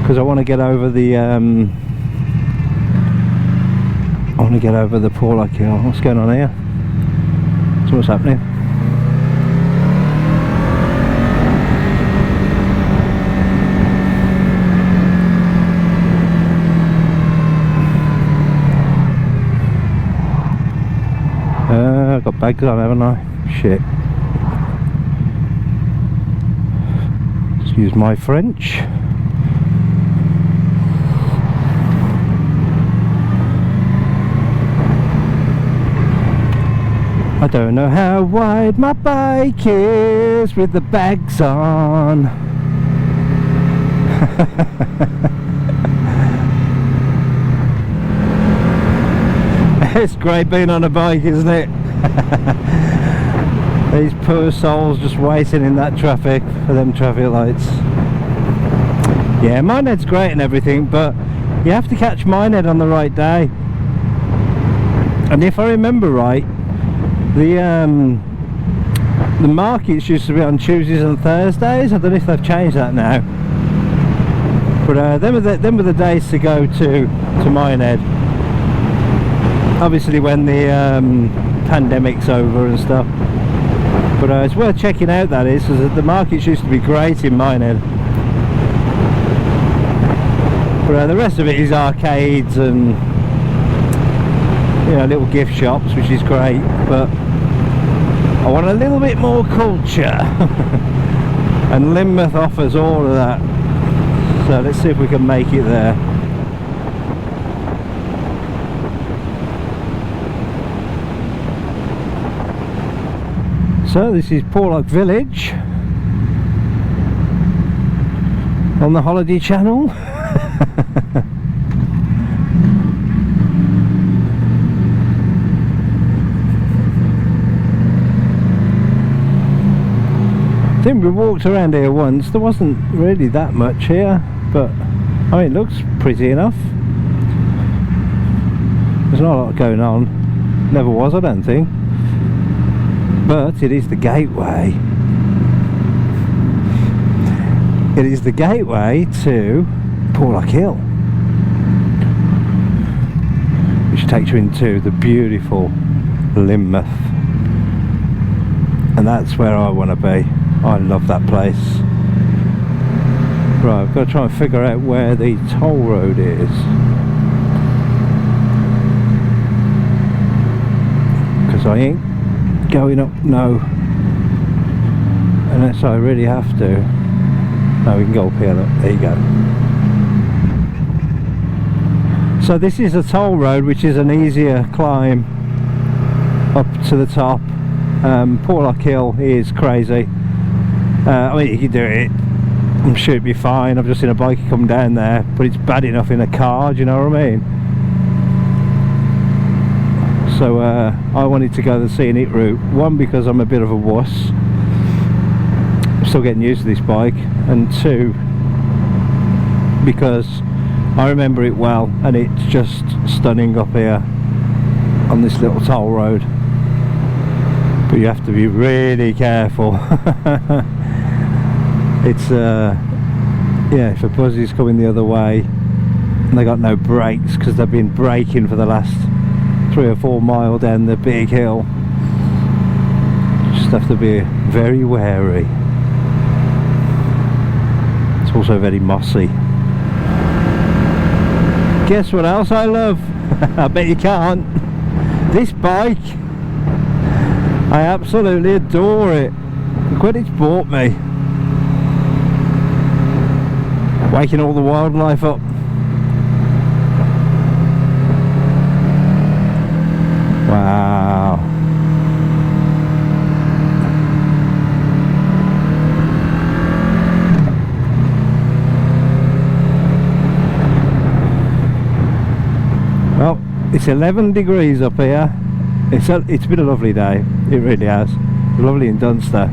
because I want to get over the Porlock Hill. What's going on here? So what's happening? I've got bags on, haven't I? Shit. Excuse my French. I don't know how wide my bike is with the bags on. It's great being on a bike, isn't it? These poor souls just waiting in that traffic for them traffic lights. Yeah, Minehead's great and everything, but you have to catch Minehead on the right day. And if I remember right, the markets used to be on Tuesdays and Thursdays. I don't know if they've changed that now, but them were the days to go to Minehead. Obviously when the pandemic's over and stuff, but it's worth checking out, that is, because the markets used to be great in Minehead. But the rest of it is arcades and, you know, little gift shops, which is great, but I want a little bit more culture. And Lynmouth offers all of that, so let's see if we can make it there. So this is Porlock Village on the Holiday Channel. walked around here once. There wasn't really that much here, but I mean, it looks pretty enough. There's not a lot going on. Never was, I don't think. But it is the gateway. It is the gateway to Porlock Hill, which takes you into the beautiful Lynmouth. And that's where I want to be. I love that place. Right, I've got to try and figure out where the toll road is, because I ain't going up no unless I really have to. No, we can go up here, look. There you go. So this is a toll road, which is an easier climb up to the top. Porlock Hill is crazy. I mean, you can do it, I'm sure it'd be fine. I've just seen a bike come down there, but it's bad enough in a car, do you know what I mean? So I wanted to go the scenic route. One, because I'm a bit of a wuss, I'm still getting used to this bike, and two, because I remember it well, and it's just stunning up here on this little toll road. But you have to be really careful. It's yeah, if a buzzy's coming the other way and they got no brakes because they've been braking for the last 3 or 4 miles down the big hill, you just have to be very wary. It's also very mossy. Guess what else I love? I bet you can't. This bike, I absolutely adore it. Look what it's bought me. Waking all the wildlife up. Wow. Well, it's 11 degrees up here. It's been a lovely day. It really has. It's lovely in Dunster.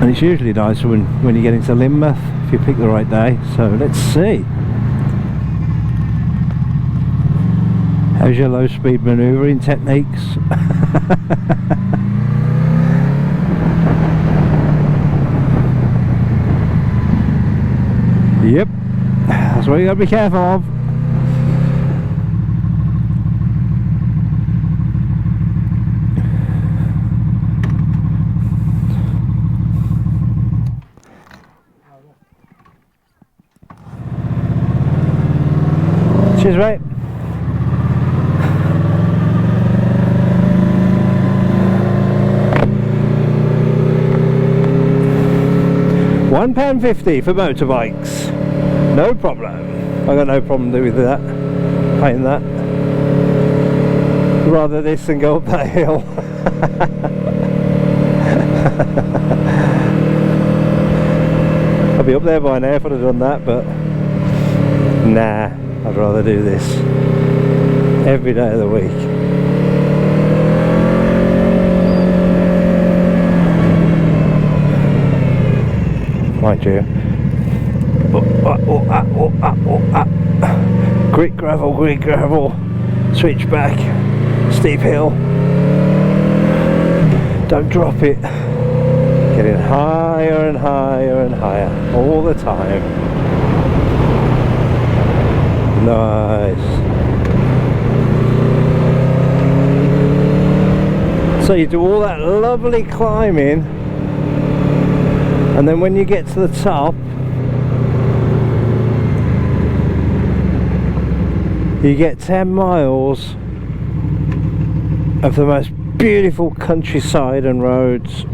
And it's usually nice when you get into Lynmouth, if you pick the right day. So let's see. How's your low speed manoeuvring techniques? Yep, that's what you got to be careful of. Cheers, mate. £1.50 for motorbikes. No problem. I got no problem with that. Paying that. Rather this than go up that hill. I'll be up there by now if I'd have done that, but nah. I'd rather do this every day of the week. Mind you. Grit gravel, switchback, steep hill. Don't drop it. Getting higher and higher and higher all the time. Nice. So you do all that lovely climbing, and then when you get to the top, you get 10 miles of the most beautiful countryside and roads.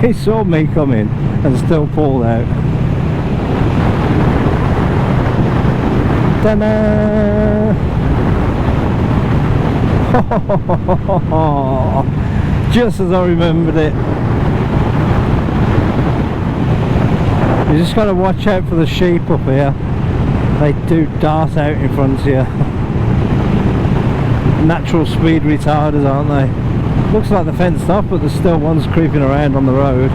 He saw me coming and still pulled out. Ta-da! Just as I remembered it. You just got to watch out for the sheep up here. They do dart out in front of you. Natural speed retarders, aren't they? Looks like they're fenced off, but there's still ones creeping around on the road.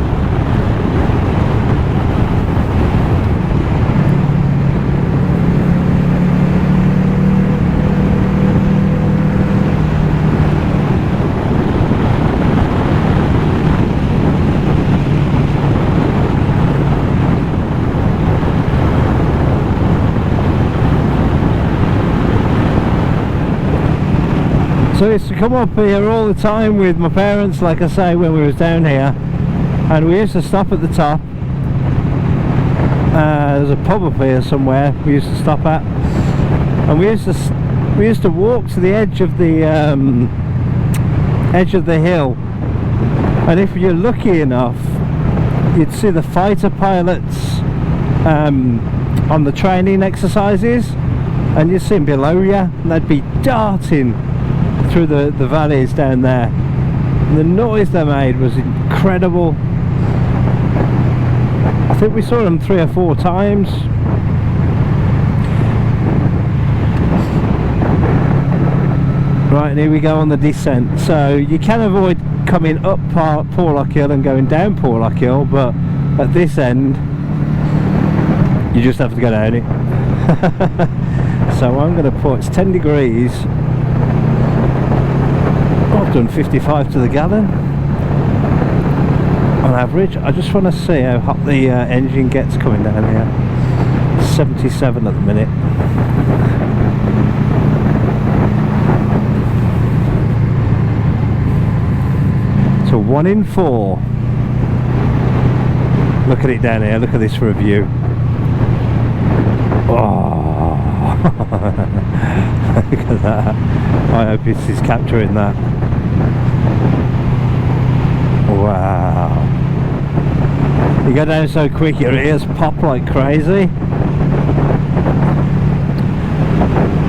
So I used to come up here all the time with my parents, like I say, when we was down here, and we used to stop at the top. There's a pub up here somewhere we used to stop at, and we used to walk to the edge of the hill, and if you're lucky enough, you'd see the fighter pilots on the training exercises, and you'd see them below you, and they'd be darting through the valleys down there, and the noise they made was incredible. I think we saw them 3 or 4 times. Right, and here we go on the descent. So you can avoid coming up Porlock Hill and going down Porlock Hill, but at this end you just have to go down it. So I'm going to put, it's 10 degrees. I've done 55 to the gallon on average. I just want to see how hot the engine gets coming down here. 77 at the minute. So 1 in 4. Look at it down here, look at this for a view. Oh, look at that. I hope this is capturing that. Wow. You go down so quick your ears pop like crazy.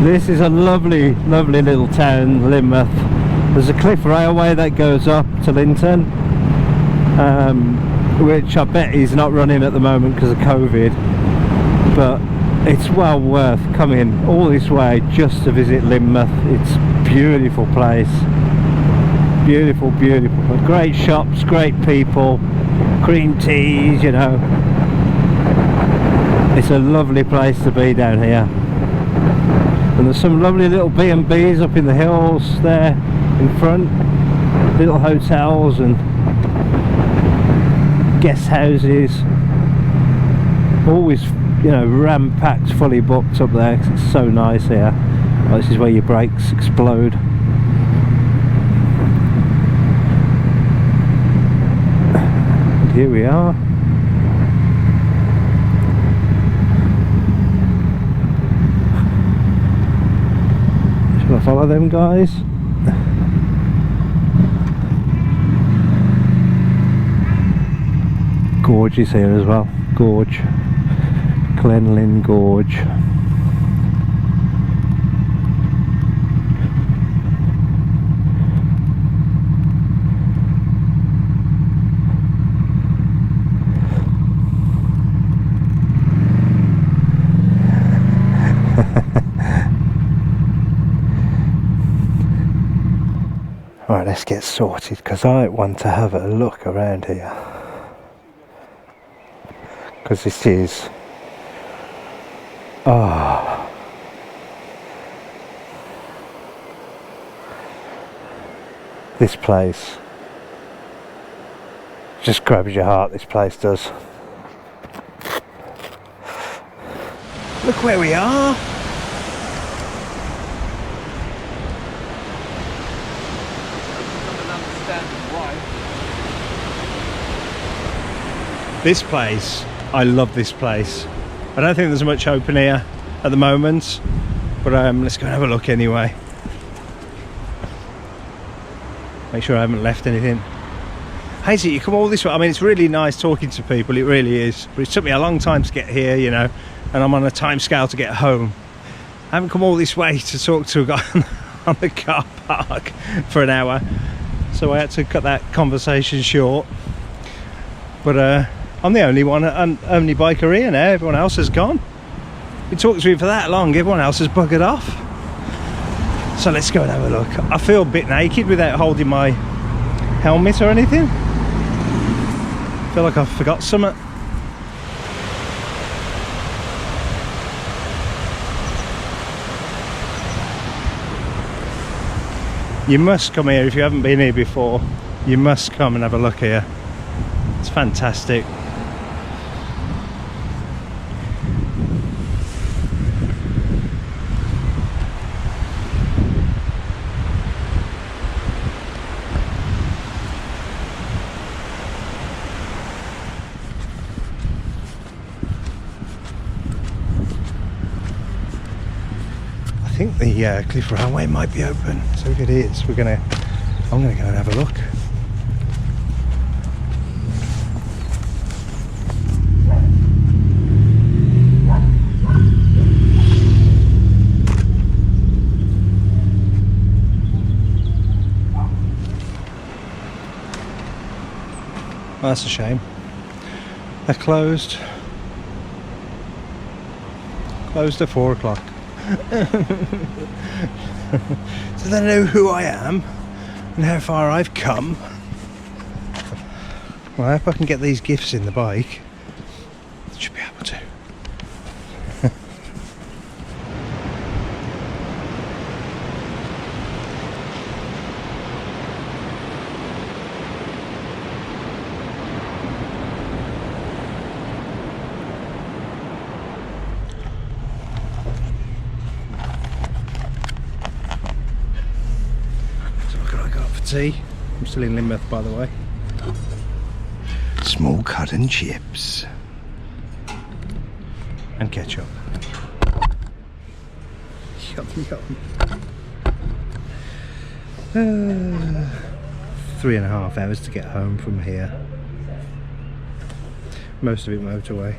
This is a lovely, lovely little town, Lynmouth. There's a cliff railway that goes up to Linton, which I bet is not running at the moment because of COVID, but it's well worth coming all this way just to visit Lynmouth. It's a beautiful place. Beautiful, beautiful. Great shops, great people, green teas, you know. It's a lovely place to be down here. And there's some lovely little B&Bs up in the hills there in front. Little hotels and guest houses. Always, you know, ram-packed, fully booked up there. It's so nice here. Well, this is where your brakes explode. And here we are. Shall I follow them guys? Gorge is here as well. Gorge. Glenlyn Gorge. Alright, let's get sorted because I want to have a look around here. Because this is... oh, this place just grabs your heart, this place does. Look where we are. This place, I love this place. I don't think there's much open here at the moment, but let's go and have a look anyway. Make sure I haven't left anything. Hazy, you come all this way. I mean, it's really nice talking to people, it really is. But it took me a long time to get here, you know, and I'm on a time scale to get home. I haven't come all this way to talk to a guy on the car park for an hour, so I had to cut that conversation short. But I'm the only one and only biker here now. Everyone else has gone. We talked to me for that long, everyone else has buggered off. So let's go and have a look. I feel a bit naked without holding my helmet or anything. I feel like I forgot something. You must come here if you haven't been here before. You must come and have a look here. It's fantastic. I think the Cliff Railway might be open, so if it is, I'm gonna go and have a look. Well, that's a shame. They're closed. Closed at 4 o'clock. So they know who I am and how far I've come. Well, I hope I can get these gifts in the bike. Should be able to. Tea. I'm still in Lynmouth, by the way. Small cotton chips and ketchup. Yum, yum. 3.5 hours to get home from here. Most of it motorway.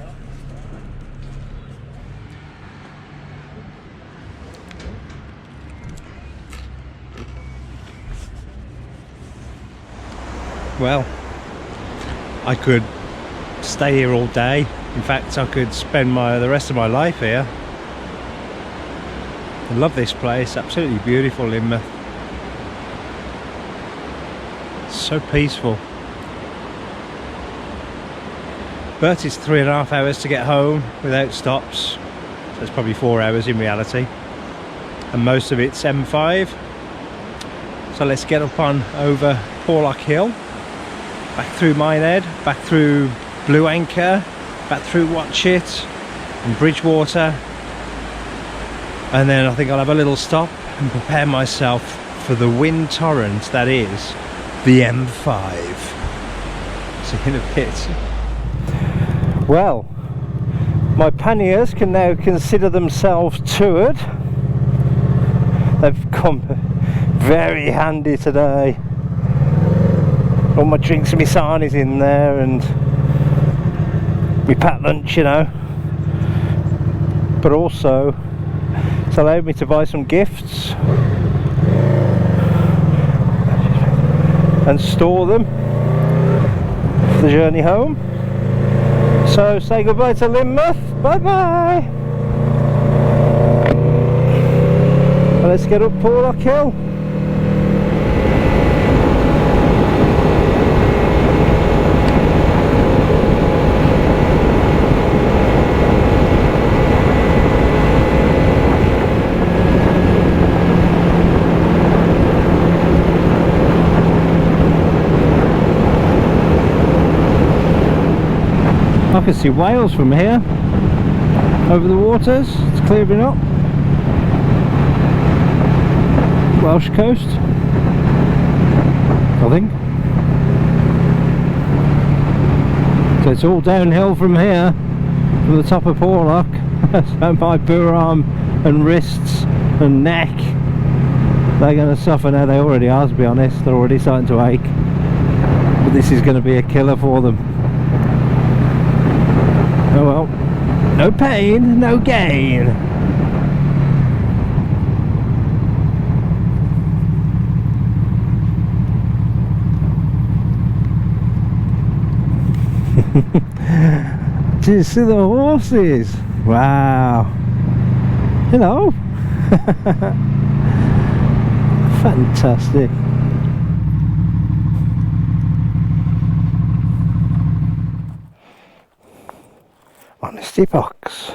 Well, I could stay here all day. In fact, I could spend the rest of my life here. I love this place, absolutely beautiful, Lynmouth. So peaceful. But it's 3.5 hours to get home without stops. So it's probably 4 hours in reality. And most of it's M5. So let's get up on over Porlock Hill. Back through Minehead, back through Blue Anchor, back through Watchet and Bridgwater, and then I think I'll have a little stop and prepare myself for the wind torrent that is the M5. See you in a bit. Well, my panniers can now consider themselves toured. They've come very handy today. All my drinks and my sarnies in there, and my packed lunch, you know. But also, it's allowed me to buy some gifts and store them for the journey home. So say goodbye to Lynmouth. Bye bye. And let's get up Porlock Hill. I can see Wales from here, over the waters. It's clearing up. Welsh coast, I think. So it's all downhill from here, from the top of Porlock. So my poor arm and wrists and neck, they're going to suffer now. They already are, to be honest. They're already starting to ache. But this is going to be a killer for them. Oh well, no pain, no gain. Do you see the horses? Wow. Hello. Fantastic. Honesty box.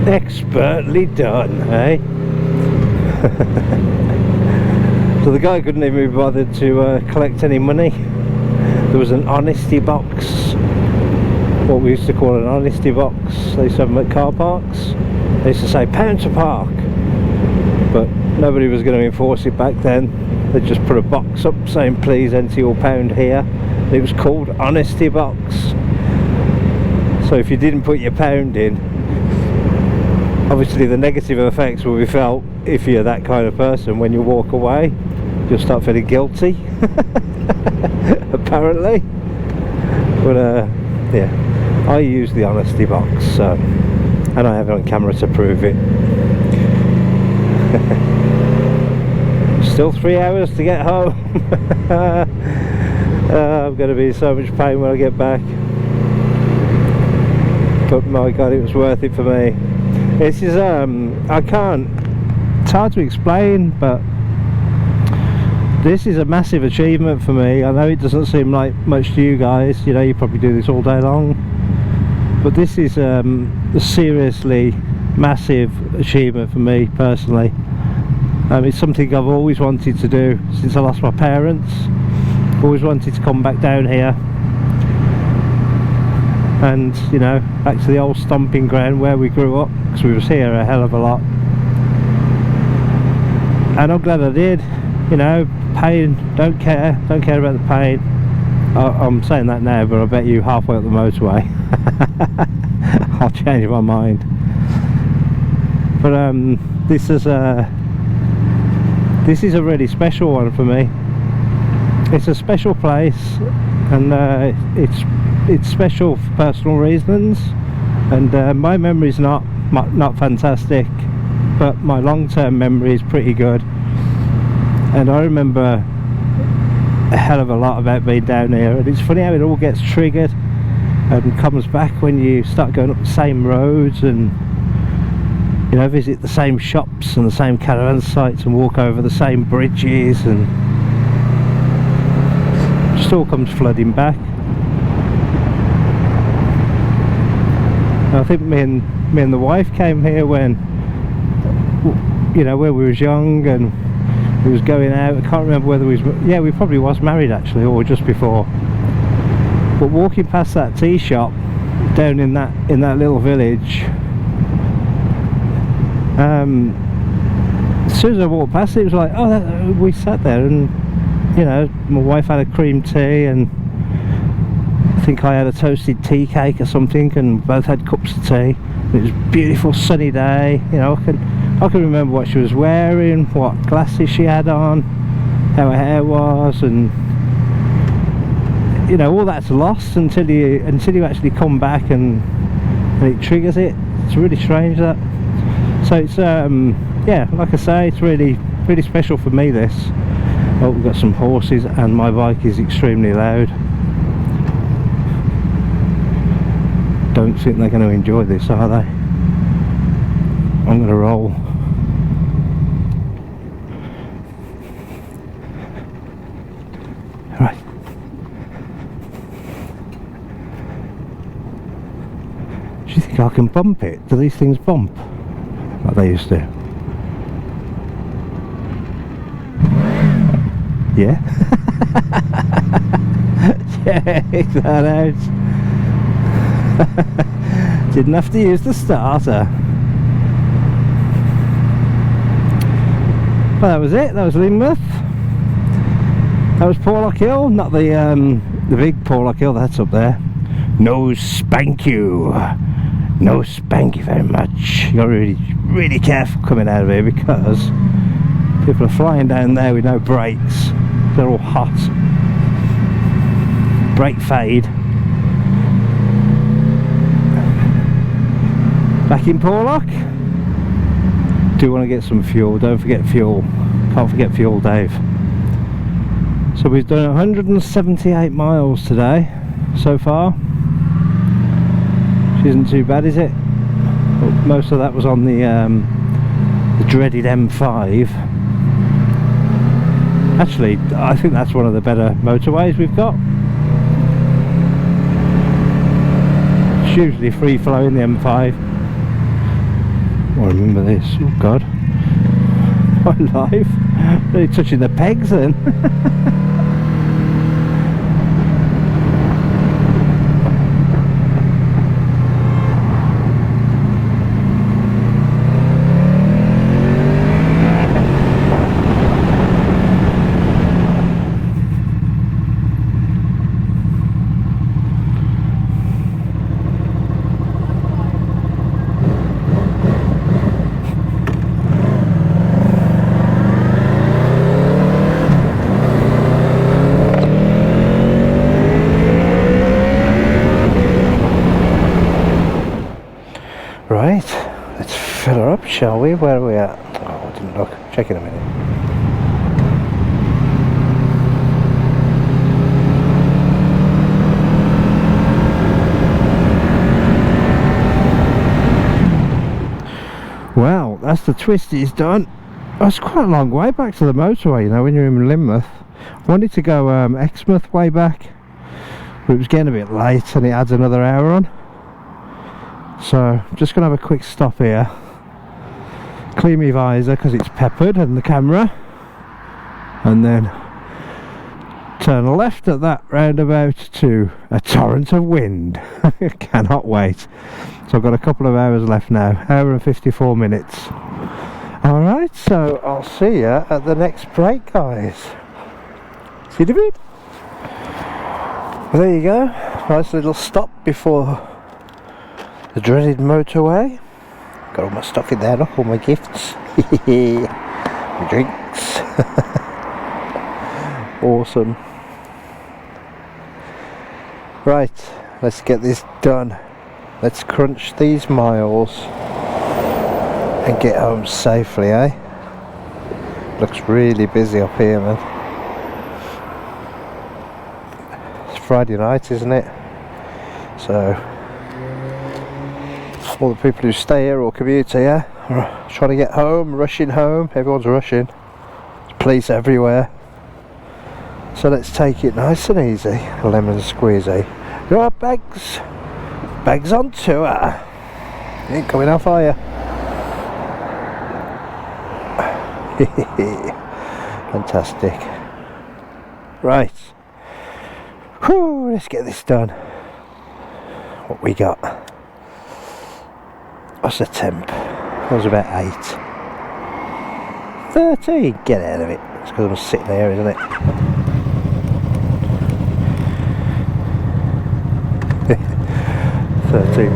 Expertly done, eh? So the guy couldn't even be bothered to collect any money. There was an honesty box, what we used to call an honesty box. They used to have them at car parks. They used to say £1 to park, but nobody was going to enforce it back then. They just put a box up saying please enter your £1 here. It was called honesty box. So if you didn't put your £1 in, obviously the negative effects will be felt if you're that kind of person. When you walk away, you'll start feeling guilty. Apparently. But yeah, I use the honesty box, so, and I have it on camera to prove it. Still 3 hours to get home. I'm going to be in so much pain when I get back, but my god, it was worth it for me. This is I can't, it's hard to explain, but this is a massive achievement for me. I know it doesn't seem like much to you guys, you know, you probably do this all day long, but this is a seriously massive achievement for me personally. It's something I've always wanted to do since I lost my parents. Always wanted to come back down here and, you know, back to the old stomping ground where we grew up, because we was here a hell of a lot. And I'm glad I did. You know, pain, don't care about the pain. I'm saying that now, but I bet you halfway up the motorway I'll change my mind. But this is a really special one for me. It's a special place, and it's special for personal reasons, and my memory's not fantastic, but my long-term memory is pretty good. And I remember a hell of a lot about being down here, and it's funny how it all gets triggered and comes back when you start going up the same roads and, you know, visit the same shops and the same caravan sites and walk over the same bridges, and just all comes flooding back. And I think me and the wife came here when, you know, when we was young and we was going out. I can't remember whether we was, yeah, we probably was married actually, or just before. But walking past that tea shop down in that little village, as soon as I walked past it, it was like, oh, we sat there, and, you know, my wife had a cream tea, and I think I had a toasted tea cake or something, and both had cups of tea. It was a beautiful sunny day. You know, I can remember what she was wearing, what glasses she had on, how her hair was, and, you know, all that's lost until you actually come back and it triggers it. It's really strange, that. So it's yeah, like I say, it's really special for me, this. Oh, we've got some horses, and my bike is extremely loud. Don't think they're going to enjoy this, are they? I'm going to roll. Right. Do you think I can bump it? Do these things bump like they used to? Yeah. Check that out. Didn't have to use the starter. Well, that was it. That was Lynmouth. That was Porlock Hill, not the big Porlock Hill that's up there. No spank you. No spank you very much. You got to be really careful coming out of here, because people are flying down there with no brakes. They're all hot. Brake fade. Back in Porlock. Do want to get some fuel. Don't forget fuel. Can't forget fuel, Dave. So we've done 178 miles today so far. Which isn't too bad, is it? Well, most of that was on the dreaded M5. Actually, I think that's one of the better motorways we've got. It's usually free flowing, the M5. I remember this. Oh God, my life! Really touching the pegs then. Right, let's fill her up, shall we? Where are we at? Oh, I didn't look. Check in a minute. Well, that's the twisties done. That's quite a long way back to the motorway, you know, when you're in Lynmouth. I wanted to go Exmouth way back, but it was getting a bit late and it adds another hour on. So I'm just going to have a quick stop here, clean my visor because it's peppered and the camera, and then turn left at that roundabout to a torrent of wind. Cannot wait. So I've got a couple of hours left now, hour and 54 minutes. Alright, so I'll see you at the next break, guys. See you in a bit. Well, there you go, nice little stop before the dreaded motorway. Got all my stuff in there, look, all my gifts. My drinks. Awesome. Right, let's get this done. Let's crunch these miles and get home safely, eh? Looks really busy up here, man. It's Friday night, isn't it? So all the people who stay here or commute here are trying to get home, rushing home. Everyone's rushing. There's police everywhere. So let's take it nice and easy. Lemon squeezy. You alright, Bags? Bags on tour. You ain't coming off, are you? Fantastic. Right. Whew, let's get this done. What we got? What's the temp? That was about 8. 13. Get out of it. It's because I'm sitting there, isn't it?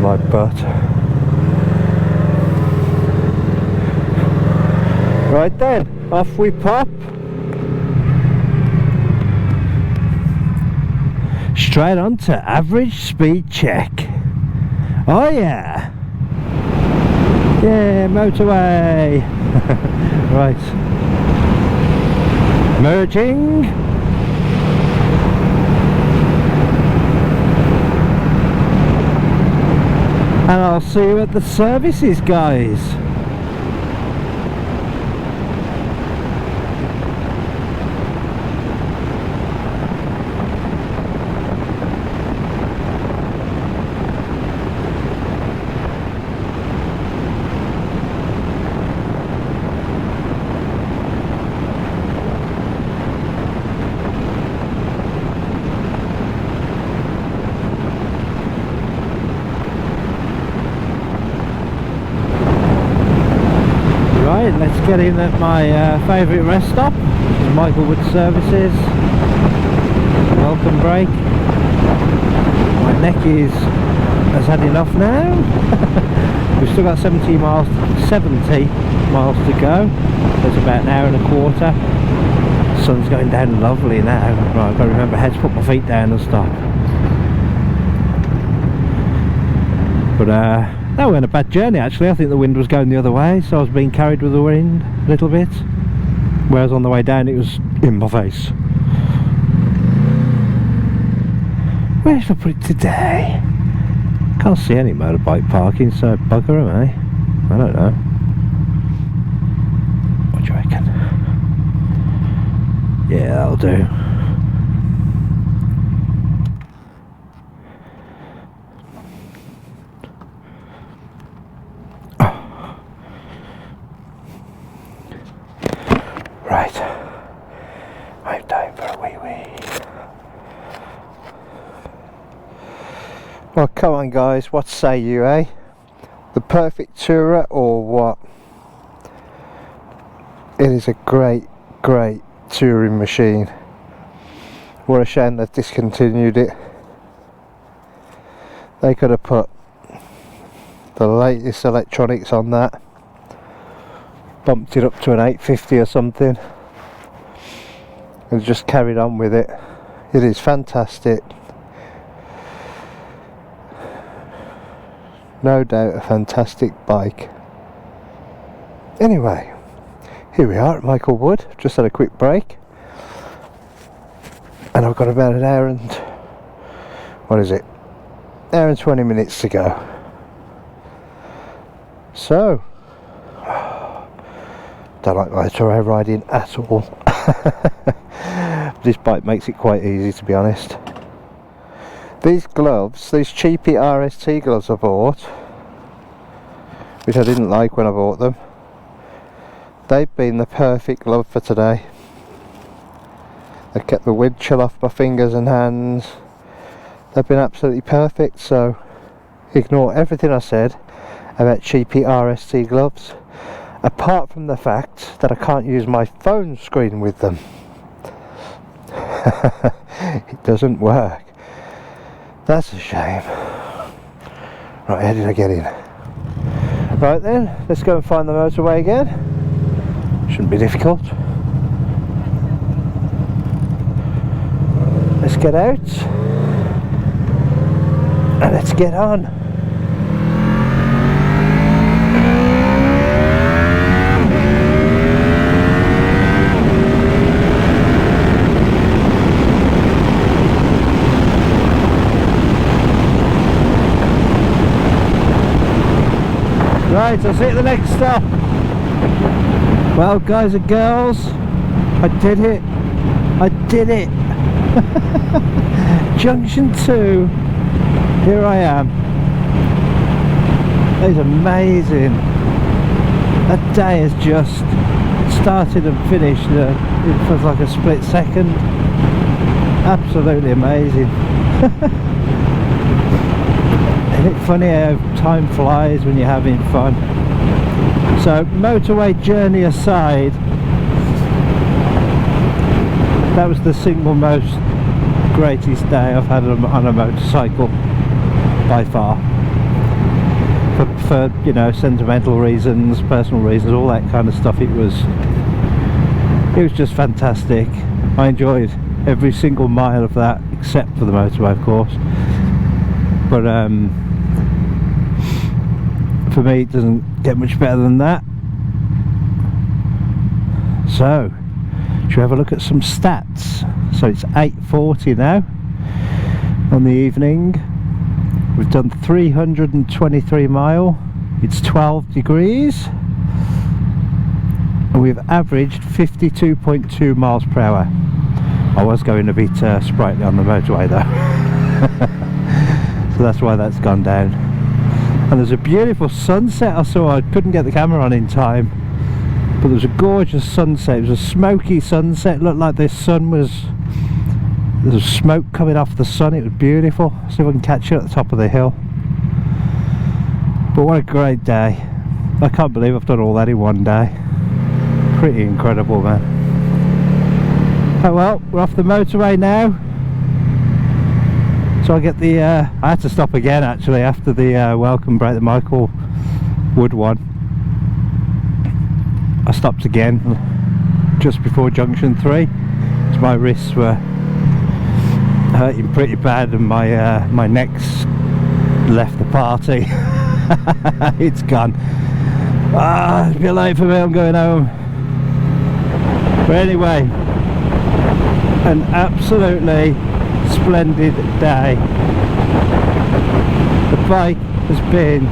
My butt. Right then, off we pop. Straight on to average speed check. Oh yeah. Yeah, motorway. Right. Merging. And I'll see you at the services, guys. Let's get in at my favourite rest stop, Michaelwood Services. Welcome break. My neck has had enough now. We've still got 70 miles to go. So it's about an hour and a quarter. Sun's going down lovely now. Right, I've got to remember how to put my feet down and stop. But that wasn't a bad journey actually. I think the wind was going the other way, so I was being carried with the wind a little bit, whereas on the way down it was in my face. Where should I put it today? Can't see any motorbike parking, so bugger am I? I don't know. What do you reckon? Yeah, that'll do. Right, I'm time for a wee-wee. Well, come on guys, what say you, eh? The perfect tourer or what? It is a great touring machine. What a shame they've discontinued it. They could have put the latest electronics on that, bumped it up to an 850 or something, and just carried on with it. It is fantastic. No doubt a fantastic bike. Anyway, here we are at Michael Wood. Just had a quick break, and I've got about an hour and, what is it, hour and 20 minutes to go. So, don't like motorway riding at all. This bike makes it quite easy, to be honest. These gloves, these cheapy RST gloves I bought, which I didn't like when I bought them, they've been the perfect glove for today. They've kept the wind chill off my fingers and hands. They've been absolutely perfect, so ignore everything I said about cheapy RST gloves, apart from the fact that I can't use my phone screen with them. It doesn't work. That's a shame. Right, how did I get in? Right then, let's go and find the motorway again. Shouldn't be difficult. Let's get out and let's get on. Right, I'll see you at the next stop. Well, guys and girls, I did it. I did it. Junction 2. Here I am. It's amazing. That day has just started and finished. It feels like a split second. Absolutely amazing. Isn't it funny how time flies when you're having fun? So, motorway journey aside, that was the single most greatest day I've had on a motorcycle by far. For you know, sentimental reasons, personal reasons, all that kind of stuff. It was just fantastic. I enjoyed every single mile of that, except for the motorway, of course. But for me it doesn't get much better than that. So, should we have a look at some stats? So it's 8:40 now on the evening. We've done 323 mile. It's 12 degrees. And we've averaged 52.2 miles per hour. I was going a bit sprightly on the motorway though. So that's why that's gone down. And there's a beautiful sunset I saw. I couldn't get the camera on in time, but there was a gorgeous sunset. It was a smoky sunset. It looked like the sun was, there was smoke coming off the sun. It was beautiful. See if I can catch it at the top of the hill. But what a great day. I can't believe I've done all that in one day. Pretty incredible, man. Oh well, we're off the motorway now. So I get the, I had to stop again actually after the welcome break, the Michael Wood one. I stopped again just before junction 3. my wrists were hurting pretty bad, and my neck's left the party. It's gone. It's a bit late for me, I'm going home. But anyway, an absolutely splendid day. The bike has been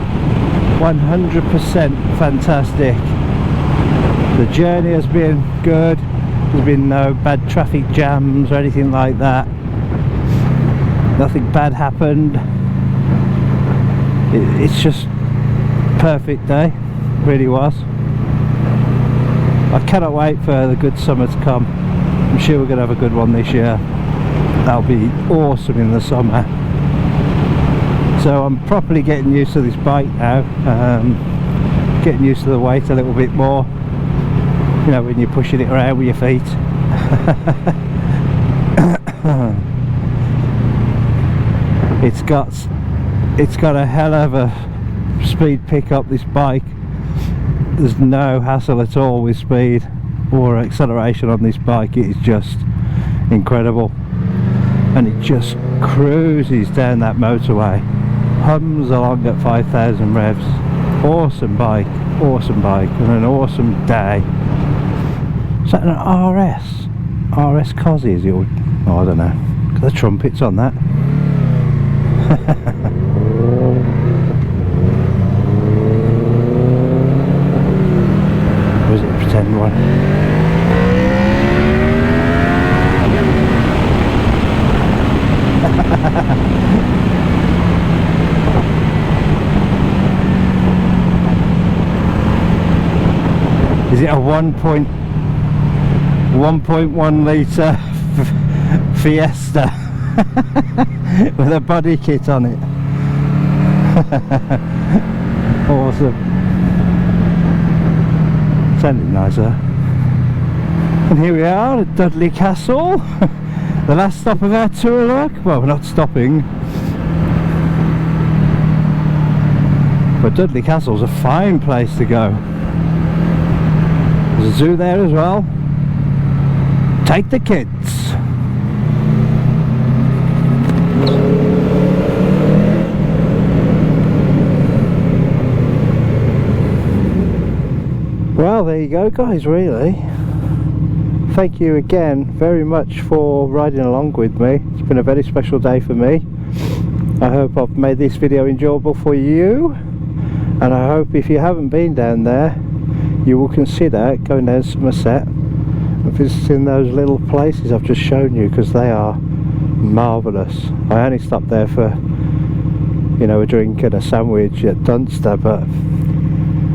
100% fantastic. The journey has been good. There's been no bad traffic jams or anything like that. Nothing bad happened. It's just perfect day, really was. I cannot wait for the good summer to come. I'm sure we're going to have a good one this year. That'll be awesome in the summer. So I'm properly getting used to this bike now, getting used to the weight a little bit more, you know, when you're pushing it around with your feet. It's got a hell of a speed pickup, this bike. There's no hassle at all with speed or acceleration on this bike. It is just incredible, and it just cruises down that motorway, hums along at 5,000 revs. Awesome bike, and an awesome day. Is that an RS Cosy, is it? Oh, I don't know. Got the trumpets on that. Or is it a pretend one? Is it a 1.1 litre Fiesta with a body kit on it? Awesome. Sounding nicer. And here we are at Dudley Castle. The last stop of our tour, look. Well, we're not stopping. But Dudley Castle's a fine place to go. There's a zoo there as well. Take the kids. Well, there you go, guys, really. Thank you again very much for riding along with me. It's been a very special day for me. I hope I've made this video enjoyable for you, and I hope if you haven't been down there, you will consider going down Somerset and visiting those little places I've just shown you, because they are marvellous. I only stopped there for, you know, a drink and a sandwich at Dunster, but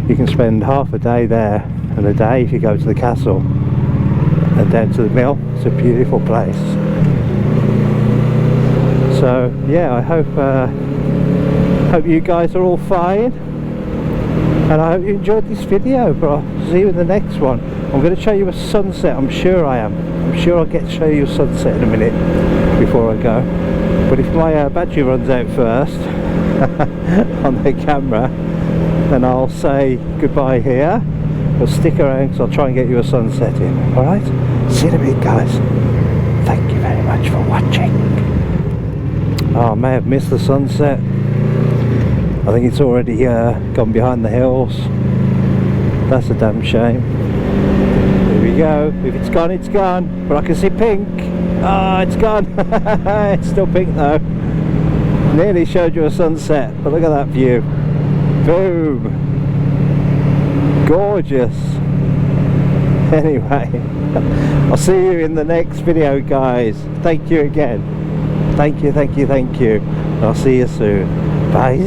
you can spend half a day there and a day if you go to the castle and down to the mill. It's a beautiful place. So yeah, I hope you guys are all fine, and I hope you enjoyed this video. But I'll see you in the next one. I'm going to show you a sunset. I'm sure I am. I'm sure I'll get to show you a sunset in a minute before I go. But if my battery runs out first on the camera, then I'll say goodbye here. But stick around, because I'll try and get you a sunset in. Alright? See you in a bit, guys. Thank you very much for watching. Oh, I may have missed the sunset. I think it's already gone behind the hills. That's a damn shame. Here we go. If it's gone, it's gone. But I can see pink. Oh, it's gone. It's still pink though. Nearly showed you a sunset, but look at that view. Boom. Gorgeous. Anyway, I'll see you in the next video, guys. Thank you again. Thank you. I'll see you soon. Bye.